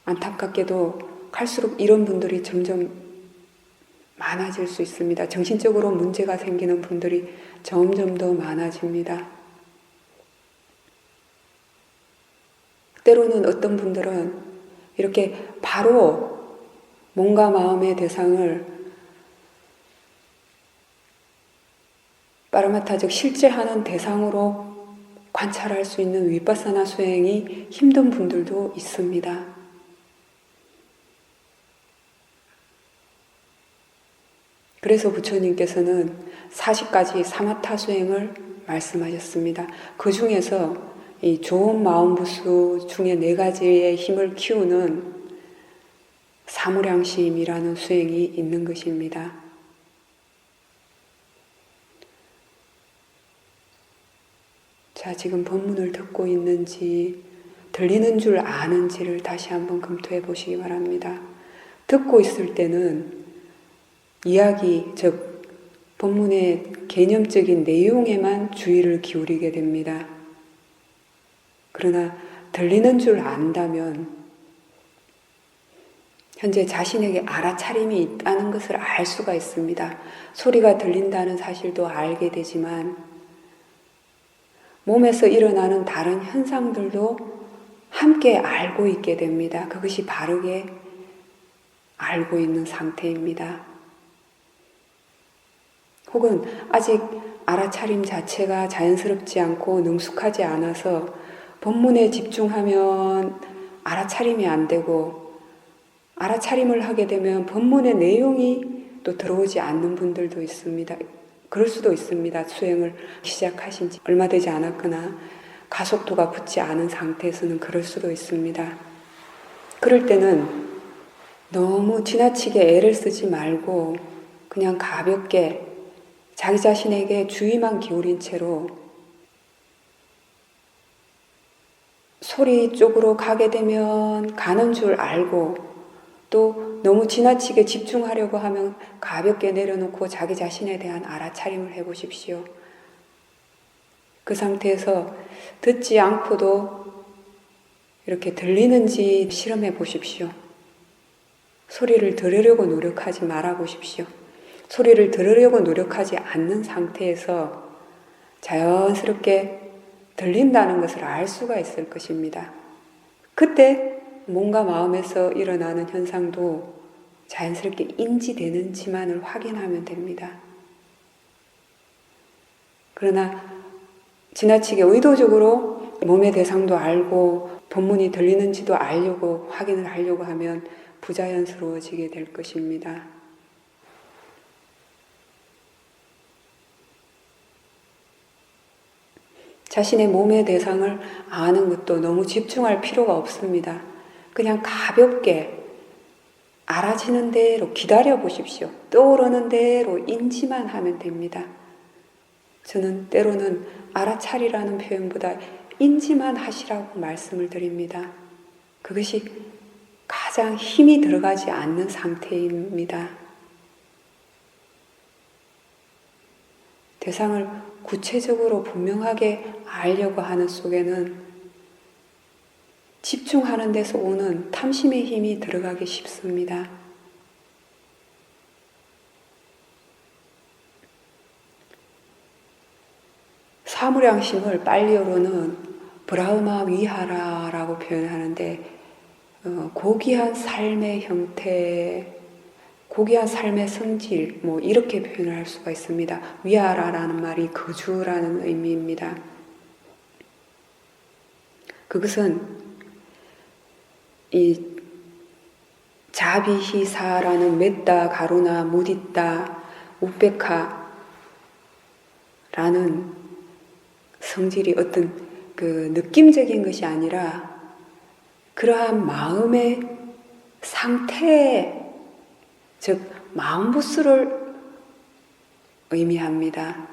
안타깝게도 갈수록 이런 분들이 점점 많아질 수 있습니다. 정신적으로 문제가 생기는 분들이 점점 더 많아집니다. 때로는 어떤 분들은 이렇게 바로 몸과 마음의 대상을 파라마타 즉 실제하는 대상으로 관찰할 수 있는 위파사나 수행이 힘든 분들도 있습니다. 그래서 부처님께서는 40가지 사마타 수행을 말씀하셨습니다. 그 중에서 이 좋은 마음부수 중에 4가지의 힘을 키우는 사무량심이라는 수행이 있는 것입니다. 자, 지금 본문을 듣고 있는지 들리는 줄 아는지를 다시 한번 검토해 보시기 바랍니다. 듣고 있을 때는 이야기, 즉 본문의 개념적인 내용에만 주의를 기울이게 됩니다. 그러나 들리는 줄 안다면 현재 자신에게 알아차림이 있다는 것을 알 수가 있습니다. 소리가 들린다는 사실도 알게 되지만 몸에서 일어나는 다른 현상들도 함께 알고 있게 됩니다. 그것이 바르게 알고 있는 상태입니다. 혹은 아직 알아차림 자체가 자연스럽지 않고 능숙하지 않아서 본문에 집중하면 알아차림이 안 되고 알아차림을 하게 되면 본문의 내용이 또 들어오지 않는 분들도 있습니다. 그럴 수도 있습니다. 수행을 시작하신 지 얼마 되지 않았거나 가속도가 붙지 않은 상태에서는 그럴 수도 있습니다. 그럴 때는 너무 지나치게 애를 쓰지 말고 그냥 가볍게 자기 자신에게 주의만 기울인 채로 소리 쪽으로 가게 되면 가는 줄 알고 또 너무 지나치게 집중하려고 하면 가볍게 내려놓고 자기 자신에 대한 알아차림을 해보십시오. 그 상태에서 듣지 않고도 이렇게 들리는지 실험해 보십시오. 소리를 들으려고 노력하지 말아 보십시오. 소리를 들으려고 노력하지 않는 상태에서 자연스럽게 들린다는 것을 알 수가 있을 것입니다. 그때 몸과 마음에서 일어나는 현상도 자연스럽게 인지되는지만을 확인하면 됩니다. 그러나 지나치게 의도적으로 몸의 대상도 알고 본문이 들리는지도 알려고 확인을 하려고 하면 부자연스러워지게 될 것입니다. 자신의 몸의 대상을 아는 것도 너무 집중할 필요가 없습니다. 그냥 가볍게 알아지는 대로 기다려 보십시오. 떠오르는 대로 인지만 하면 됩니다. 저는 때로는 알아차리라는 표현보다 인지만 하시라고 말씀을 드립니다. 그것이 가장 힘이 들어가지 않는 상태입니다. 대상을 구체적으로 분명하게 알려고 하는 속에는 집중하는 데서 오는 탐심의 힘이 들어가기 쉽습니다. 사무량심을 팔리어로는 브라흐마 위하라라고 표현하는데 고귀한 삶의 형태, 고귀한 삶의 성질 이렇게 표현을 할 수가 있습니다. 위하라라는 말이 거주라는 의미입니다. 그것은 이 자비히사라는 메따, 가루나, 무디따, 우페카라는 성질이 어떤 그 느낌적인 것이 아니라 그러한 마음의 상태, 즉 마음부스를 의미합니다.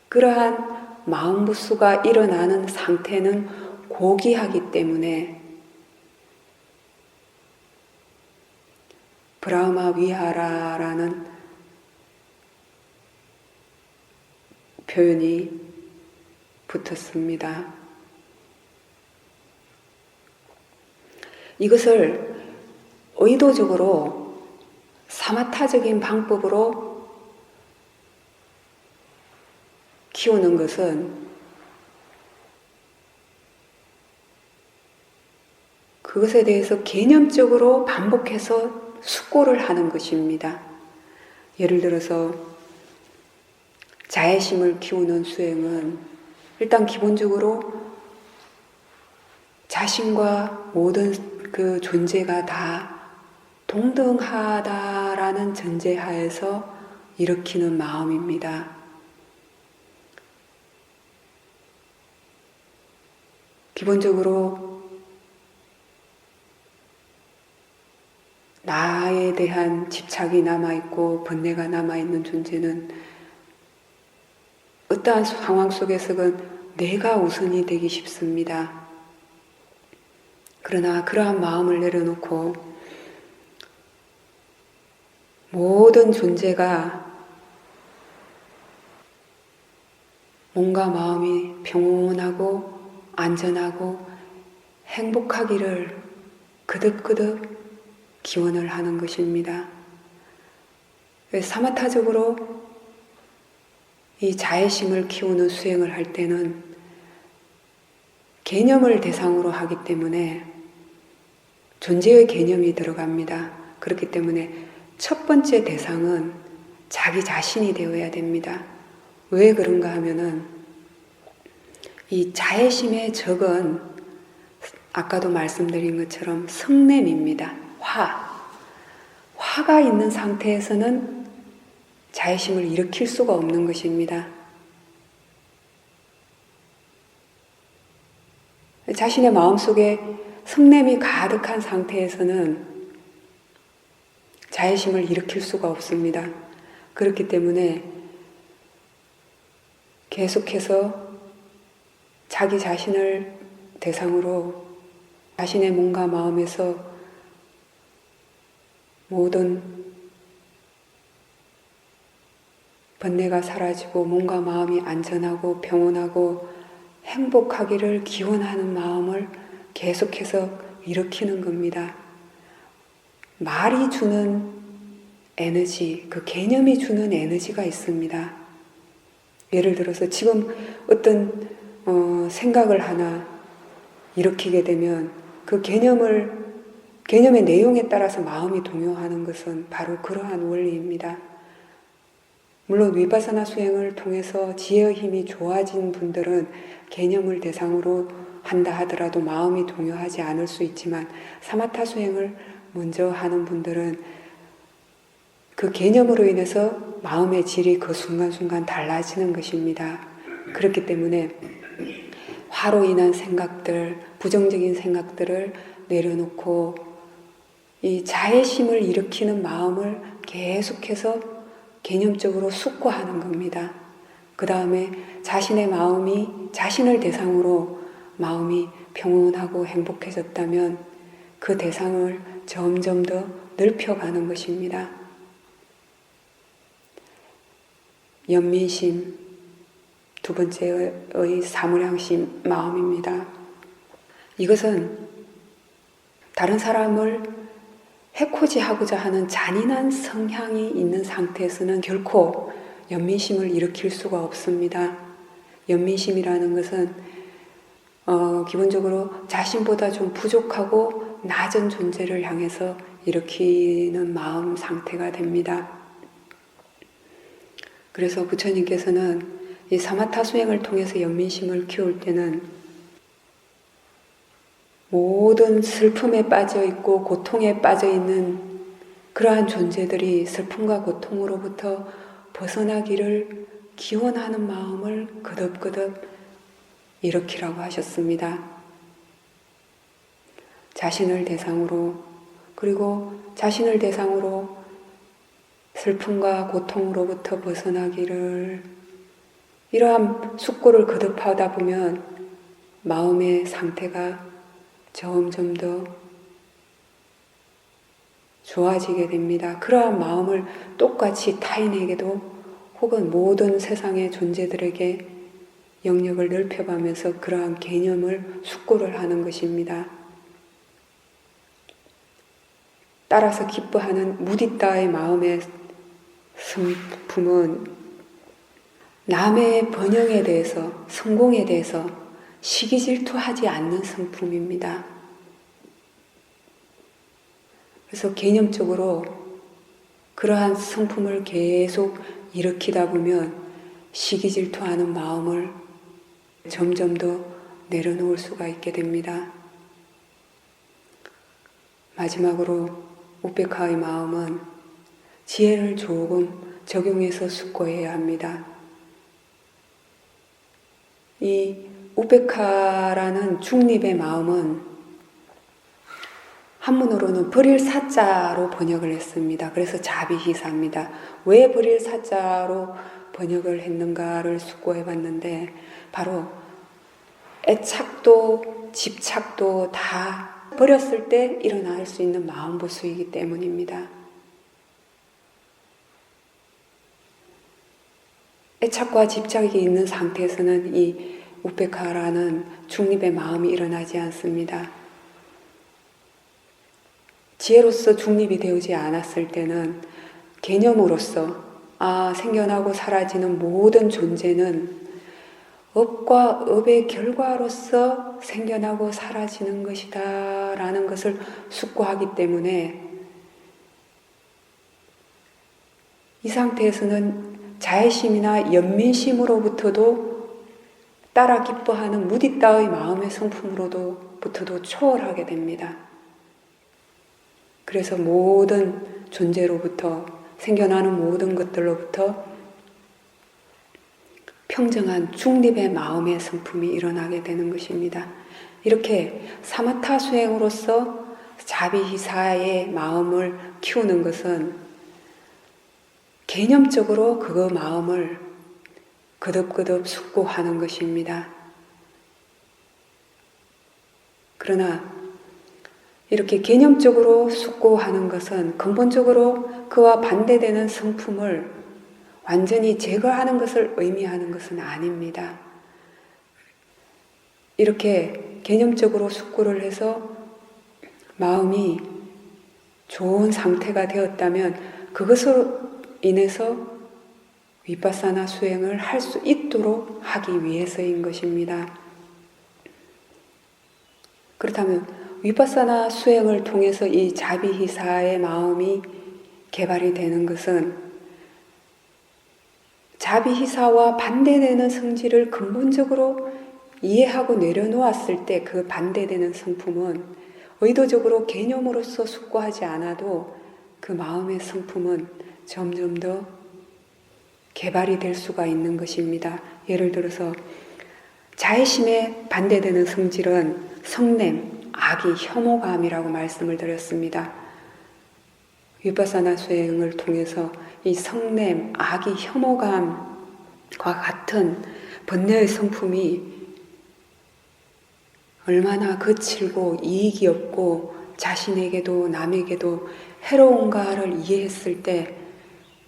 그러한 마음부스가 일어나는 상태는 고귀하기 때문에 브라흐마 위하라라는 표현이 붙었습니다. 이것을 의도적으로 사마타적인 방법으로 키우는 것은 그것에 대해서 개념적으로 반복해서 숙고를 하는 것입니다. 예를 들어서 자애심을 키우는 수행은 일단 기본적으로 자신과 모든 그 존재가 다 동등하다라는 전제하에서 일으키는 마음입니다. 기본적으로 나에 대한 집착이 남아있고 번뇌가 남아있는 존재는 어떠한 상황 속에서는 내가 우선이 되기 쉽습니다. 그러나 그러한 마음을 내려놓고 모든 존재가 몸과 마음이 평온하고 안전하고 행복하기를 거듭거듭 기원을 하는 것입니다. 사마타적으로 이 자애심을 키우는 수행을 할 때는 개념을 대상으로 하기 때문에 존재의 개념이 들어갑니다. 그렇기 때문에 첫 번째 대상은 자기 자신이 되어야 됩니다. 왜 그런가 하면은 이 자애심의 적은 아까도 말씀드린 것처럼 성냄입니다. 화가 있는 상태에서는 자애심을 일으킬 수가 없는 것입니다. 자신의 마음속에 성냄이 가득한 상태에서는 자애심을 일으킬 수가 없습니다. 그렇기 때문에 계속해서 자기 자신을 대상으로 자신의 몸과 마음에서 모든 번뇌가 사라지고 몸과 마음이 안전하고 평온하고 행복하기를 기원하는 마음을 계속해서 일으키는 겁니다. 말이 주는 에너지, 그 개념이 주는 에너지가 있습니다. 예를 들어서 지금 어떤 생각을 하나 일으키게 되면 그 개념의 내용에 따라서 마음이 동요하는 것은 바로 그러한 원리입니다. 물론 위파사나 수행을 통해서 지혜의 힘이 좋아진 분들은 개념을 대상으로 한다 하더라도 마음이 동요하지 않을 수 있지만 사마타 수행을 먼저 하는 분들은 그 개념으로 인해서 마음의 질이 그 순간순간 달라지는 것입니다. 그렇기 때문에 화로 인한 생각들, 부정적인 생각들을 내려놓고 이 자애심을 일으키는 마음을 계속해서 개념적으로 숙고하는 겁니다. 그 다음에 자신의 마음이 자신을 대상으로 마음이 평온하고 행복해졌다면 그 대상을 점점 더 넓혀가는 것입니다. 연민심, 두 번째의 사무량심 마음입니다. 이것은 다른 사람을 해코지하고자 하는 잔인한 성향이 있는 상태에서는 결코 연민심을 일으킬 수가 없습니다. 연민심이라는 것은 기본적으로 자신보다 좀 부족하고 낮은 존재를 향해서 일으키는 마음 상태가 됩니다. 그래서 부처님께서는 이 사마타 수행을 통해서 연민심을 키울 때는 모든 슬픔에 빠져 있고 고통에 빠져 있는 그러한 존재들이 슬픔과 고통으로부터 벗어나기를 기원하는 마음을 거듭거듭 일으키라고 하셨습니다. 자신을 대상으로, 그리고 자신을 대상으로 슬픔과 고통으로부터 벗어나기를, 이러한 숙고를 거듭하다 보면 마음의 상태가 점점 더 좋아지게 됩니다. 그러한 마음을 똑같이 타인에게도 혹은 모든 세상의 존재들에게 영역을 넓혀가면서 그러한 개념을 숙고를 하는 것입니다. 따라서 기뻐하는 무디따의 마음의 성품은 남의 번영에 대해서, 성공에 대해서 시기질투하지 않는 성품입니다. 그래서 개념적으로 그러한 성품을 계속 일으키다 보면 시기질투하는 마음을 점점 더 내려놓을 수가 있게 됩니다. 마지막으로 우페카의 마음은 지혜를 조금 적용해서 숙고해야 합니다. 이 우페카라는 중립의 마음은 한문으로는 버릴 사자로 번역을 했습니다. 그래서 자비희사입니다. 왜 버릴 사자로 번역을 했는가를 숙고해 봤는데 바로 애착도 집착도 다 버렸을 때 일어날 수 있는 마음보수이기 때문입니다. 애착과 집착이 있는 상태에서는 이 우페카라는 중립의 마음이 일어나지 않습니다. 지혜로서 중립이 되지 않았을 때는 개념으로서 생겨나고 사라지는 모든 존재는 업과 업의 결과로서 생겨나고 사라지는 것이다 라는 것을 숙고하기 때문에 이 상태에서는 자애심이나 연민심으로부터도 따라 기뻐하는 무디따의 마음의 성품으로부터도 초월하게 됩니다. 그래서 모든 존재로부터 생겨나는 모든 것들로부터 평정한 중립의 마음의 성품이 일어나게 되는 것입니다. 이렇게 사마타 수행으로서 자비희사의 마음을 키우는 것은 개념적으로 그 마음을 거듭거듭 숙고하는 것입니다. 그러나 이렇게 개념적으로 숙고하는 것은 근본적으로 그와 반대되는 성품을 완전히 제거하는 것을 의미하는 것은 아닙니다. 이렇게 개념적으로 숙고를 해서 마음이 좋은 상태가 되었다면 그것으로 인해서 위파사나 수행을 할 수 있도록 하기 위해서인 것입니다. 그렇다면 위파사나 수행을 통해서 이 자비희사의 마음이 개발이 되는 것은 자비희사와 반대되는 성질을 근본적으로 이해하고 내려놓았을 때 그 반대되는 성품은 의도적으로 개념으로서 숙고하지 않아도 그 마음의 성품은 점점 더 개발이 될 수가 있는 것입니다. 예를 들어서 자애심에 반대되는 성질은 성냄, 악의, 혐오감이라고 말씀을 드렸습니다. 위파사나 수행을 통해서 이 성냄, 악의, 혐오감과 같은 번뇌의 성품이 얼마나 거칠고 이익이 없고 자신에게도 남에게도 해로운가를 이해했을 때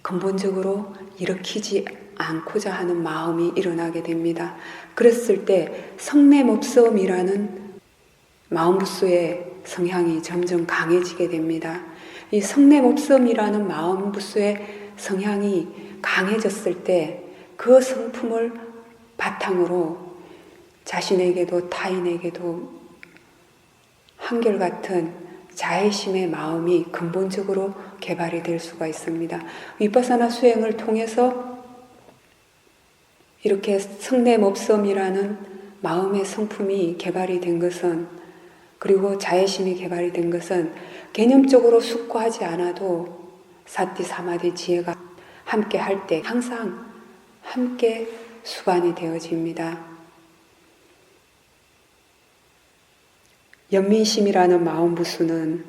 근본적으로 일으키지 않고자 하는 마음이 일어나게 됩니다. 그랬을 때 성냄없음이라는 마음부수의 성향이 점점 강해지게 됩니다. 이 성냄없음이라는 마음부수의 성향이 강해졌을 때 그 성품을 바탕으로 자신에게도 타인에게도 한결같은 자애심의 마음이 근본적으로 개발이 될 수가 있습니다. 위파사나 수행을 통해서 이렇게 성냄없음이라는 마음의 성품이 개발이 된 것은, 그리고 자애심이 개발이 된 것은 개념적으로 숙고하지 않아도 사티 사마디 지혜가 함께 할 때 항상 함께 수반이 되어집니다. 연민심이라는 마음부수는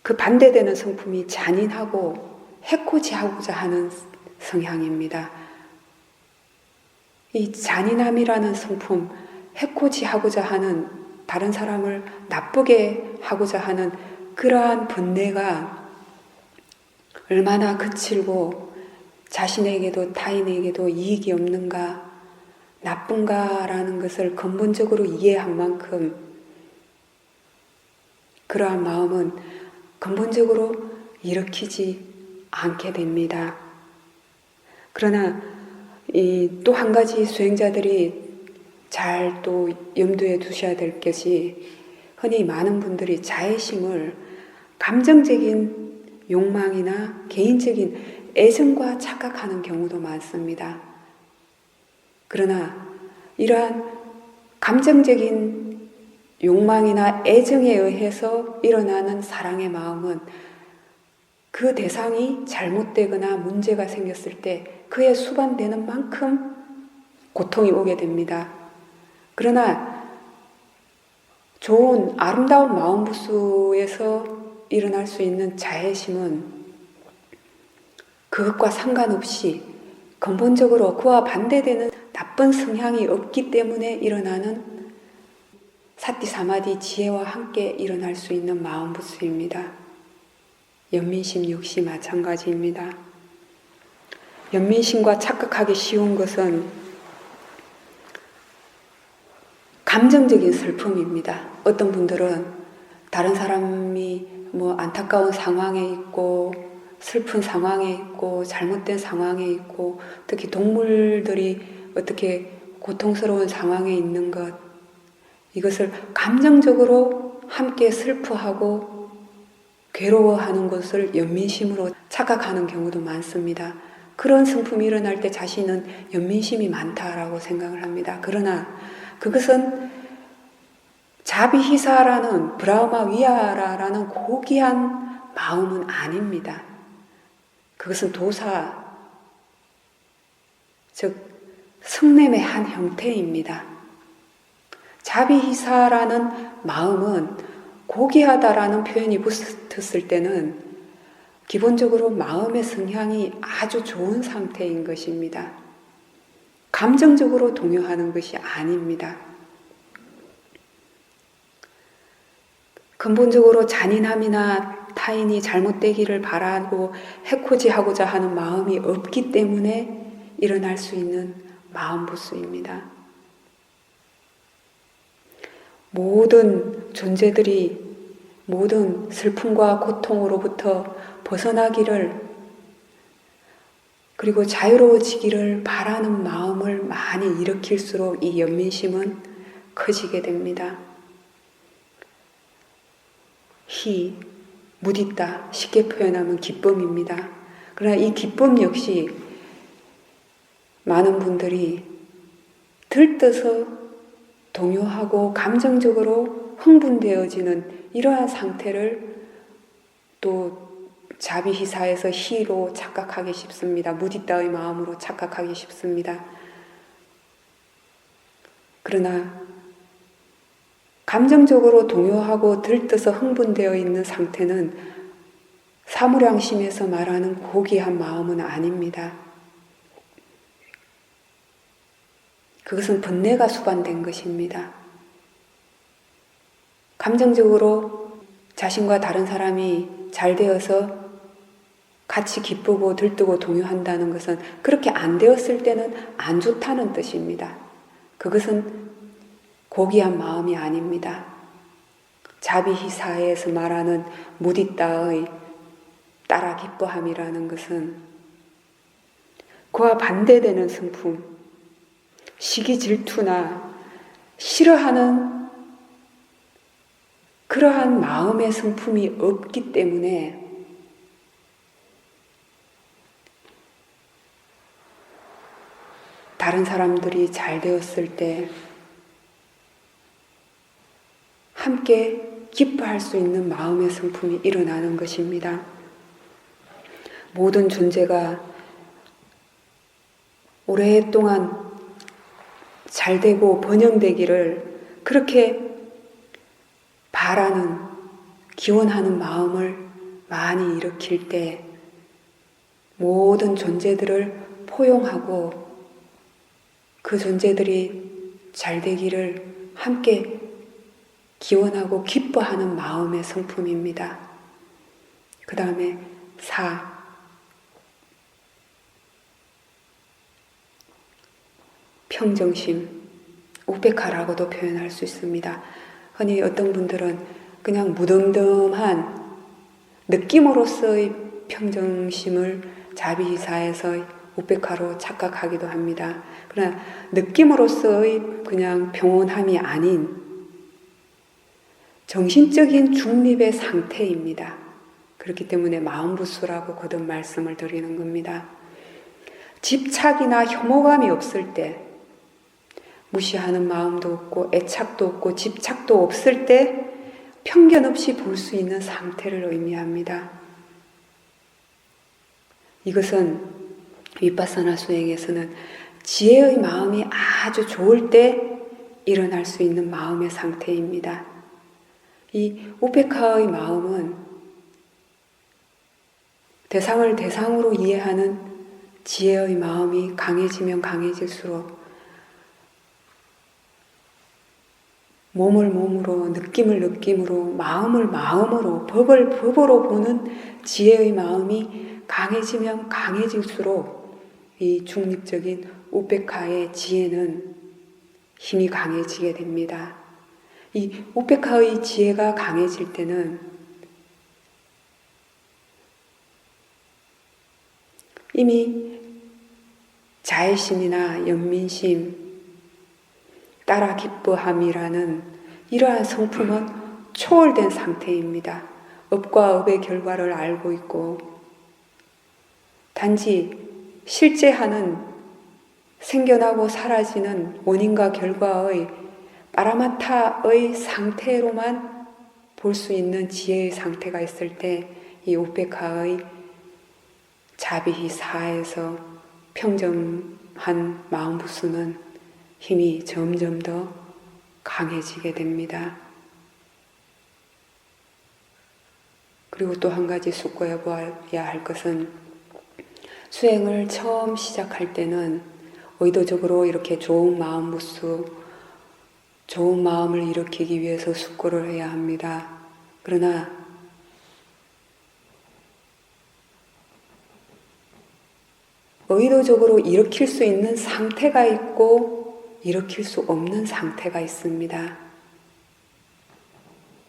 그 반대되는 성품이 잔인하고 해코지하고자 하는 성향입니다. 이 잔인함이라는 성품, 해코지하고자 하는 다른 사람을 나쁘게 하고자 하는 그러한 번뇌가 얼마나 거칠고 자신에게도 타인에게도 이익이 없는가, 나쁜가라는 것을 근본적으로 이해한 만큼 그러한 마음은 근본적으로 일으키지 않게 됩니다. 그러나 또 한 가지 수행자들이 잘 또 염두에 두셔야 될 것이, 흔히 많은 분들이 자애심을 감정적인 욕망이나 개인적인 애정과 착각하는 경우도 많습니다. 그러나 이러한 감정적인 욕망이나 애정에 의해서 일어나는 사랑의 마음은 그 대상이 잘못되거나 문제가 생겼을 때 그에 수반되는 만큼 고통이 오게 됩니다. 그러나 좋은 아름다운 마음부수에서 일어날 수 있는 자애심은 그것과 상관없이 근본적으로 그와 반대되는 나쁜 성향이 없기 때문에 일어나는 사티 사마디 지혜와 함께 일어날 수 있는 마음부수입니다. 연민심 역시 마찬가지입니다. 연민심과 착각하기 쉬운 것은 감정적인 슬픔입니다. 어떤 분들은 다른 사람이 안타까운 상황에 있고 슬픈 상황에 있고 잘못된 상황에 있고 특히 동물들이 어떻게 고통스러운 상황에 있는 것, 이것을 감정적으로 함께 슬퍼하고 괴로워하는 것을 연민심으로 착각하는 경우도 많습니다. 그런 슬픔이 일어날 때 자신은 연민심이 많다라고 생각을 합니다. 그러나 그것은 자비희사라는 브라흐마 위하라라는 고귀한 마음은 아닙니다. 그것은 도사, 즉 성냄의 한 형태입니다. 자비희사라는 마음은 고귀하다라는 표현이 붙었을 때는 기본적으로 마음의 성향이 아주 좋은 상태인 것입니다. 감정적으로 동요하는 것이 아닙니다. 근본적으로 잔인함이나 타인이 잘못되기를 바라고 해코지하고자 하는 마음이 없기 때문에 일어날 수 있는 마음부수입니다. 모든 존재들이 모든 슬픔과 고통으로부터 벗어나기를, 그리고 자유로워지기를 바라는 마음을 많이 일으킬수록 이 연민심은 커지게 됩니다. 희, 무디다, 쉽게 표현하면 기쁨입니다. 그러나 이 기쁨 역시 많은 분들이 들떠서 동요하고 감정적으로 흥분되어지는 이러한 상태를 또 자비희사에서 희로 착각하기 쉽습니다. 무디다의 마음으로 착각하기 쉽습니다. 그러나 감정적으로 동요하고 들떠서 흥분되어 있는 상태는 사무량심에서 말하는 고귀한 마음은 아닙니다. 그것은 번뇌가 수반된 것입니다. 감정적으로 자신과 다른 사람이 잘 되어서 같이 기쁘고 들뜨고 동요한다는 것은 그렇게 안 되었을 때는 안 좋다는 뜻입니다. 그것은 고귀한 마음이 아닙니다. 자비희사에서 말하는 무디다의 따라 기뻐함이라는 것은 그와 반대되는 슬픔, 시기 질투나 싫어하는 그러한 마음의 슬픔이 없기 때문에 다른 사람들이 잘 되었을 때 함께 기뻐할 수 있는 마음의 슬픔이 일어나는 것입니다. 모든 존재가 오랫동안 잘 되고 번영되기를 그렇게 바라는, 기원하는 마음을 많이 일으킬 때 모든 존재들을 포용하고 그 존재들이 잘 되기를 함께 기원하고 기뻐하는 마음의 성품입니다. 그 다음에 4. 평정심, 우페카라고도 표현할 수 있습니다. 흔히 어떤 분들은 그냥 무덤덤한 느낌으로서의 평정심을 자비사에서 우페카로 착각하기도 합니다. 그러나 느낌으로서의 그냥 평온함이 아닌 정신적인 중립의 상태입니다. 그렇기 때문에 마음부수라고 거듭 말씀을 드리는 겁니다. 집착이나 혐오감이 없을 때, 무시하는 마음도 없고 애착도 없고 집착도 없을 때 편견 없이 볼 수 있는 상태를 의미합니다. 이것은 위파사나 수행에서는 지혜의 마음이 아주 좋을 때 일어날 수 있는 마음의 상태입니다. 이 우페카의 마음은 대상을 대상으로 이해하는 지혜의 마음이 강해지면 강해질수록 몸을 몸으로, 느낌을 느낌으로, 마음을 마음으로, 법을 법으로 보는 지혜의 마음이 강해지면 강해질수록 이 중립적인 우페카의 지혜는 힘이 강해지게 됩니다. 이 우페카의 지혜가 강해질 때는 이미 자애심이나 연민심, 따라 기뻐함이라는 이러한 성품은 초월된 상태입니다. 업과 업의 결과를 알고 있고 단지 실제하는 생겨나고 사라지는 원인과 결과의 파라마타의 상태로만 볼 수 있는 지혜의 상태가 있을 때 이 우페카의 자비사에서 평정한 마음부수는 힘이 점점 더 강해지게 됩니다. 그리고 또 한 가지 숙고해 보아야 할 것은 수행을 처음 시작할 때는 의도적으로 이렇게 좋은 마음부수, 좋은 마음을 일으키기 위해서 숙고를 해야 합니다. 그러나 의도적으로 일으킬 수 있는 상태가 있고 일으킬 수 없는 상태가 있습니다.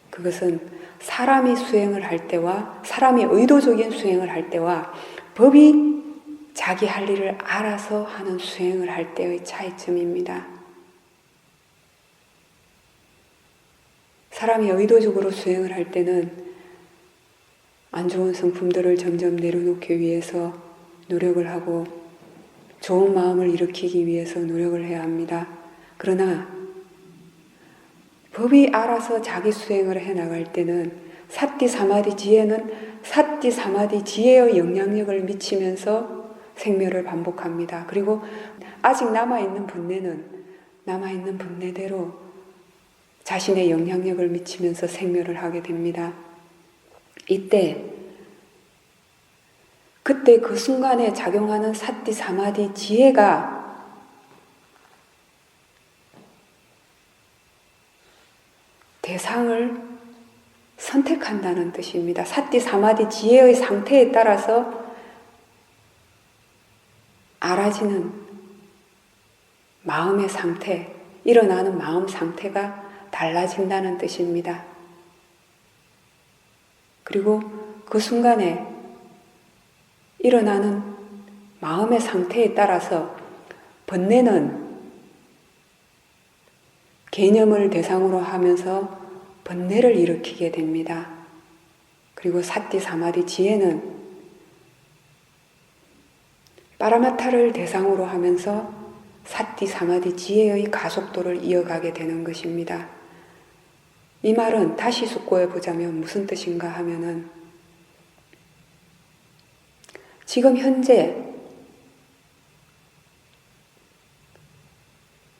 그것은 사람이 수행을 할 때와 사람이 의도적인 수행을 할 때와 법이 자기 할 일을 알아서 하는 수행을 할 때의 차이점입니다. 사람이 의도적으로 수행을 할 때는 안 좋은 성품들을 점점 내려놓기 위해서 노력을 하고 좋은 마음을 일으키기 위해서 노력을 해야 합니다. 그러나 법이 알아서 자기 수행을 해나갈 때는 사티 사마디 지혜는 사티 사마디 지혜의 영향력을 미치면서 생멸을 반복합니다. 그리고 아직 남아있는 분내는 남아있는 분내대로 자신의 영향력을 미치면서 생멸을 하게 됩니다. 그때 그 순간에 작용하는 사티 사마디 지혜가 대상을 선택한다는 뜻입니다. 사티 사마디 지혜의 상태에 따라서 알아지는 마음의 상태, 일어나는 마음 상태가 달라진다는 뜻입니다. 그리고 그 순간에 일어나는 마음의 상태에 따라서 번뇌는 개념을 대상으로 하면서 번뇌를 일으키게 됩니다. 그리고 사티 사마디 지혜는 파라마타를 대상으로 하면서 사티 사마디 지혜의 가속도를 이어가게 되는 것입니다. 이 말은 다시 숙고해 보자면 무슨 뜻인가 하면은 지금 현재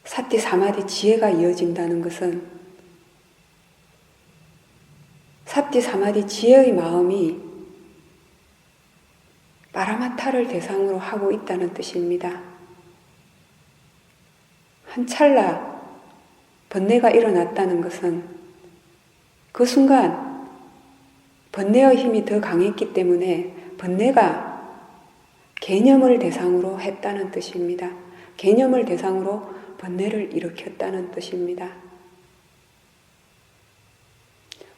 사티 사마디 지혜가 이어진다는 것은 사티 사마디 지혜의 마음이 파라마타를 대상으로 하고 있다는 뜻입니다. 한 찰나 번뇌가 일어났다는 것은 그 순간 번뇌의 힘이 더 강했기 때문에 번뇌가 개념을 대상으로 했다는 뜻입니다. 개념을 대상으로 번뇌를 일으켰다는 뜻입니다.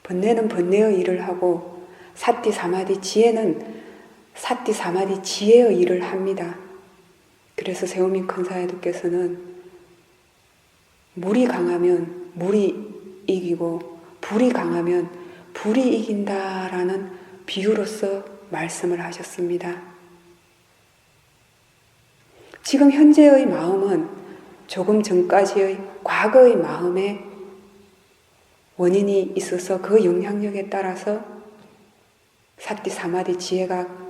번뇌는 번뇌의 일을 하고 사티 사마디 지혜는 사티 사마디 지혜의 일을 합니다. 그래서 세오미 큰사야도께서는 물이 강하면 물이 이기고 불이 강하면 불이 이긴다라는 비유로서 말씀을 하셨습니다. 지금 현재의 마음은 조금 전까지의 과거의 마음에 원인이 있어서 그 영향력에 따라서 사티 사마디 지혜가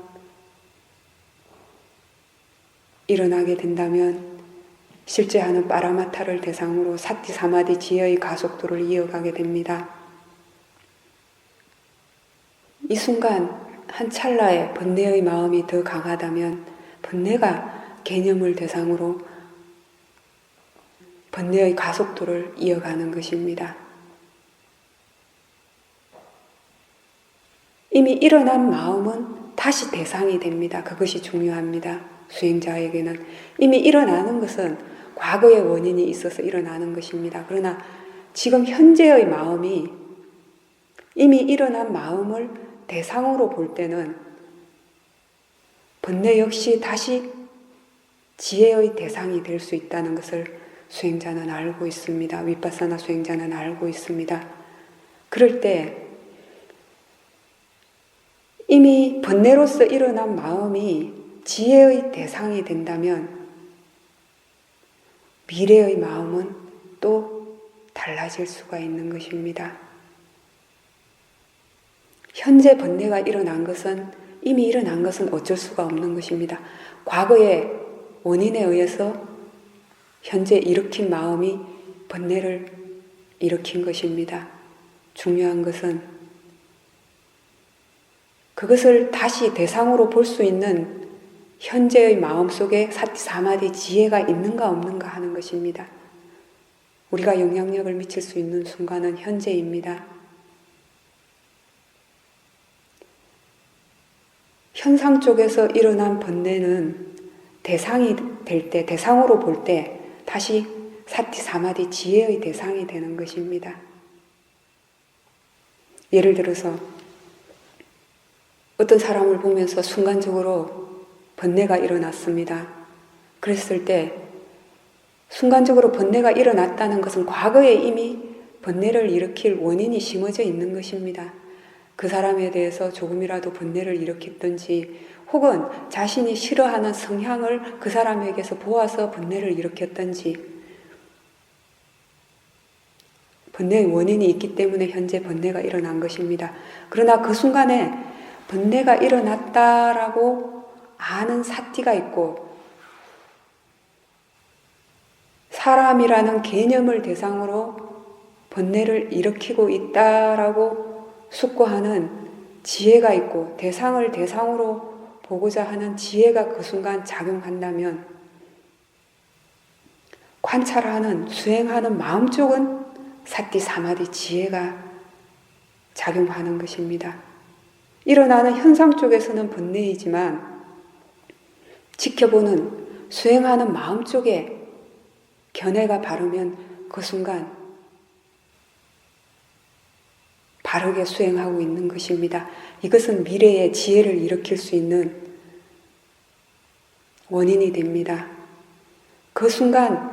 일어나게 된다면 실제 하는 빠라마타를 대상으로 사티 사마디 지혜의 가속도를 이어가게 됩니다. 이 순간 한 찰나에 번뇌의 마음이 더 강하다면 번뇌가 개념을 대상으로 번뇌의 가속도를 이어가는 것입니다. 이미 일어난 마음은 다시 대상이 됩니다. 그것이 중요합니다. 수행자에게는 이미 일어나는 것은 과거의 원인이 있어서 일어나는 것입니다. 그러나 지금 현재의 마음이 이미 일어난 마음을 대상으로 볼 때는 번뇌 역시 다시 지혜의 대상이 될 수 있다는 것을 수행자는 알고 있습니다. 위파사나 수행자는 알고 있습니다. 그럴 때 이미 번뇌로서 일어난 마음이 지혜의 대상이 된다면 미래의 마음은 또 달라질 수가 있는 것입니다. 현재 번뇌가 일어난 것은 이미 일어난 것은 어쩔 수가 없는 것입니다. 과거의 원인에 의해서 현재 일으킨 마음이 번뇌를 일으킨 것입니다. 중요한 것은 그것을 다시 대상으로 볼 수 있는 현재의 마음속에 사티 사마디 지혜가 있는가 없는가 하는 것입니다. 우리가 영향력을 미칠 수 있는 순간은 현재입니다. 현상 쪽에서 일어난 번뇌는 대상이 될 때, 대상으로 볼 때 다시 사티 사마디 지혜의 대상이 되는 것입니다. 예를 들어서 어떤 사람을 보면서 순간적으로 번뇌가 일어났습니다. 그랬을 때 순간적으로 번뇌가 일어났다는 것은 과거에 이미 번뇌를 일으킬 원인이 심어져 있는 것입니다. 그 사람에 대해서 조금이라도 번뇌를 일으켰든지 혹은 자신이 싫어하는 성향을 그 사람에게서 보아서 번뇌를 일으켰든지 번뇌의 원인이 있기 때문에 현재 번뇌가 일어난 것입니다. 그러나 그 순간에 번뇌가 일어났다라고 아는 사티가 있고 사람이라는 개념을 대상으로 번뇌를 일으키고 있다라고 숙고하는 지혜가 있고 대상을 대상으로 보고자 하는 지혜가 그 순간 작용한다면 관찰하는, 수행하는 마음 쪽은 사티 사마디 지혜가 작용하는 것입니다. 일어나는 현상 쪽에서는 번뇌이지만 지켜보는, 수행하는 마음 쪽에 견해가 바르면 그 순간 바르게 수행하고 있는 것입니다. 이것은 미래의 지혜를 일으킬 수 있는 원인이 됩니다. 그 순간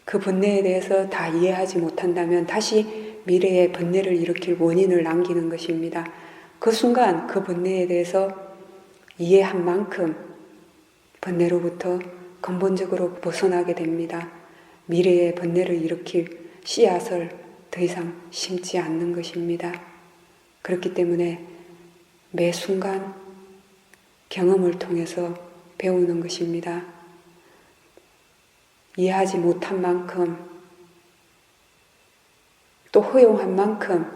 그 번뇌에 대해서 다 이해하지 못한다면 다시 미래의 번뇌를 일으킬 원인을 남기는 것입니다. 그 순간 그 번뇌에 대해서 이해한 만큼 번뇌로부터 근본적으로 벗어나게 됩니다. 미래의 번뇌를 일으킬 씨앗을 더 이상 심지 않는 것입니다. 그렇기 때문에 매 순간 경험을 통해서 배우는 것입니다. 이해하지 못한 만큼 또 허용한 만큼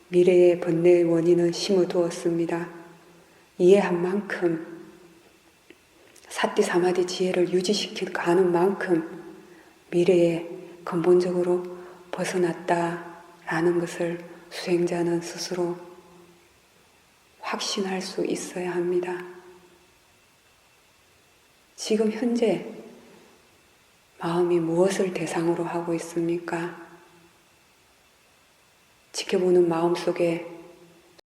미래의 번뇌의 원인은 심어두었습니다. 이해한 만큼 사티 사마디 지혜를 유지시켜 가는 만큼 미래에 근본적으로 벗어났다라는 것을 수행자는 스스로 확신할 수 있어야 합니다. 지금 현재 마음이 무엇을 대상으로 하고 있습니까? 지켜보는 마음 속에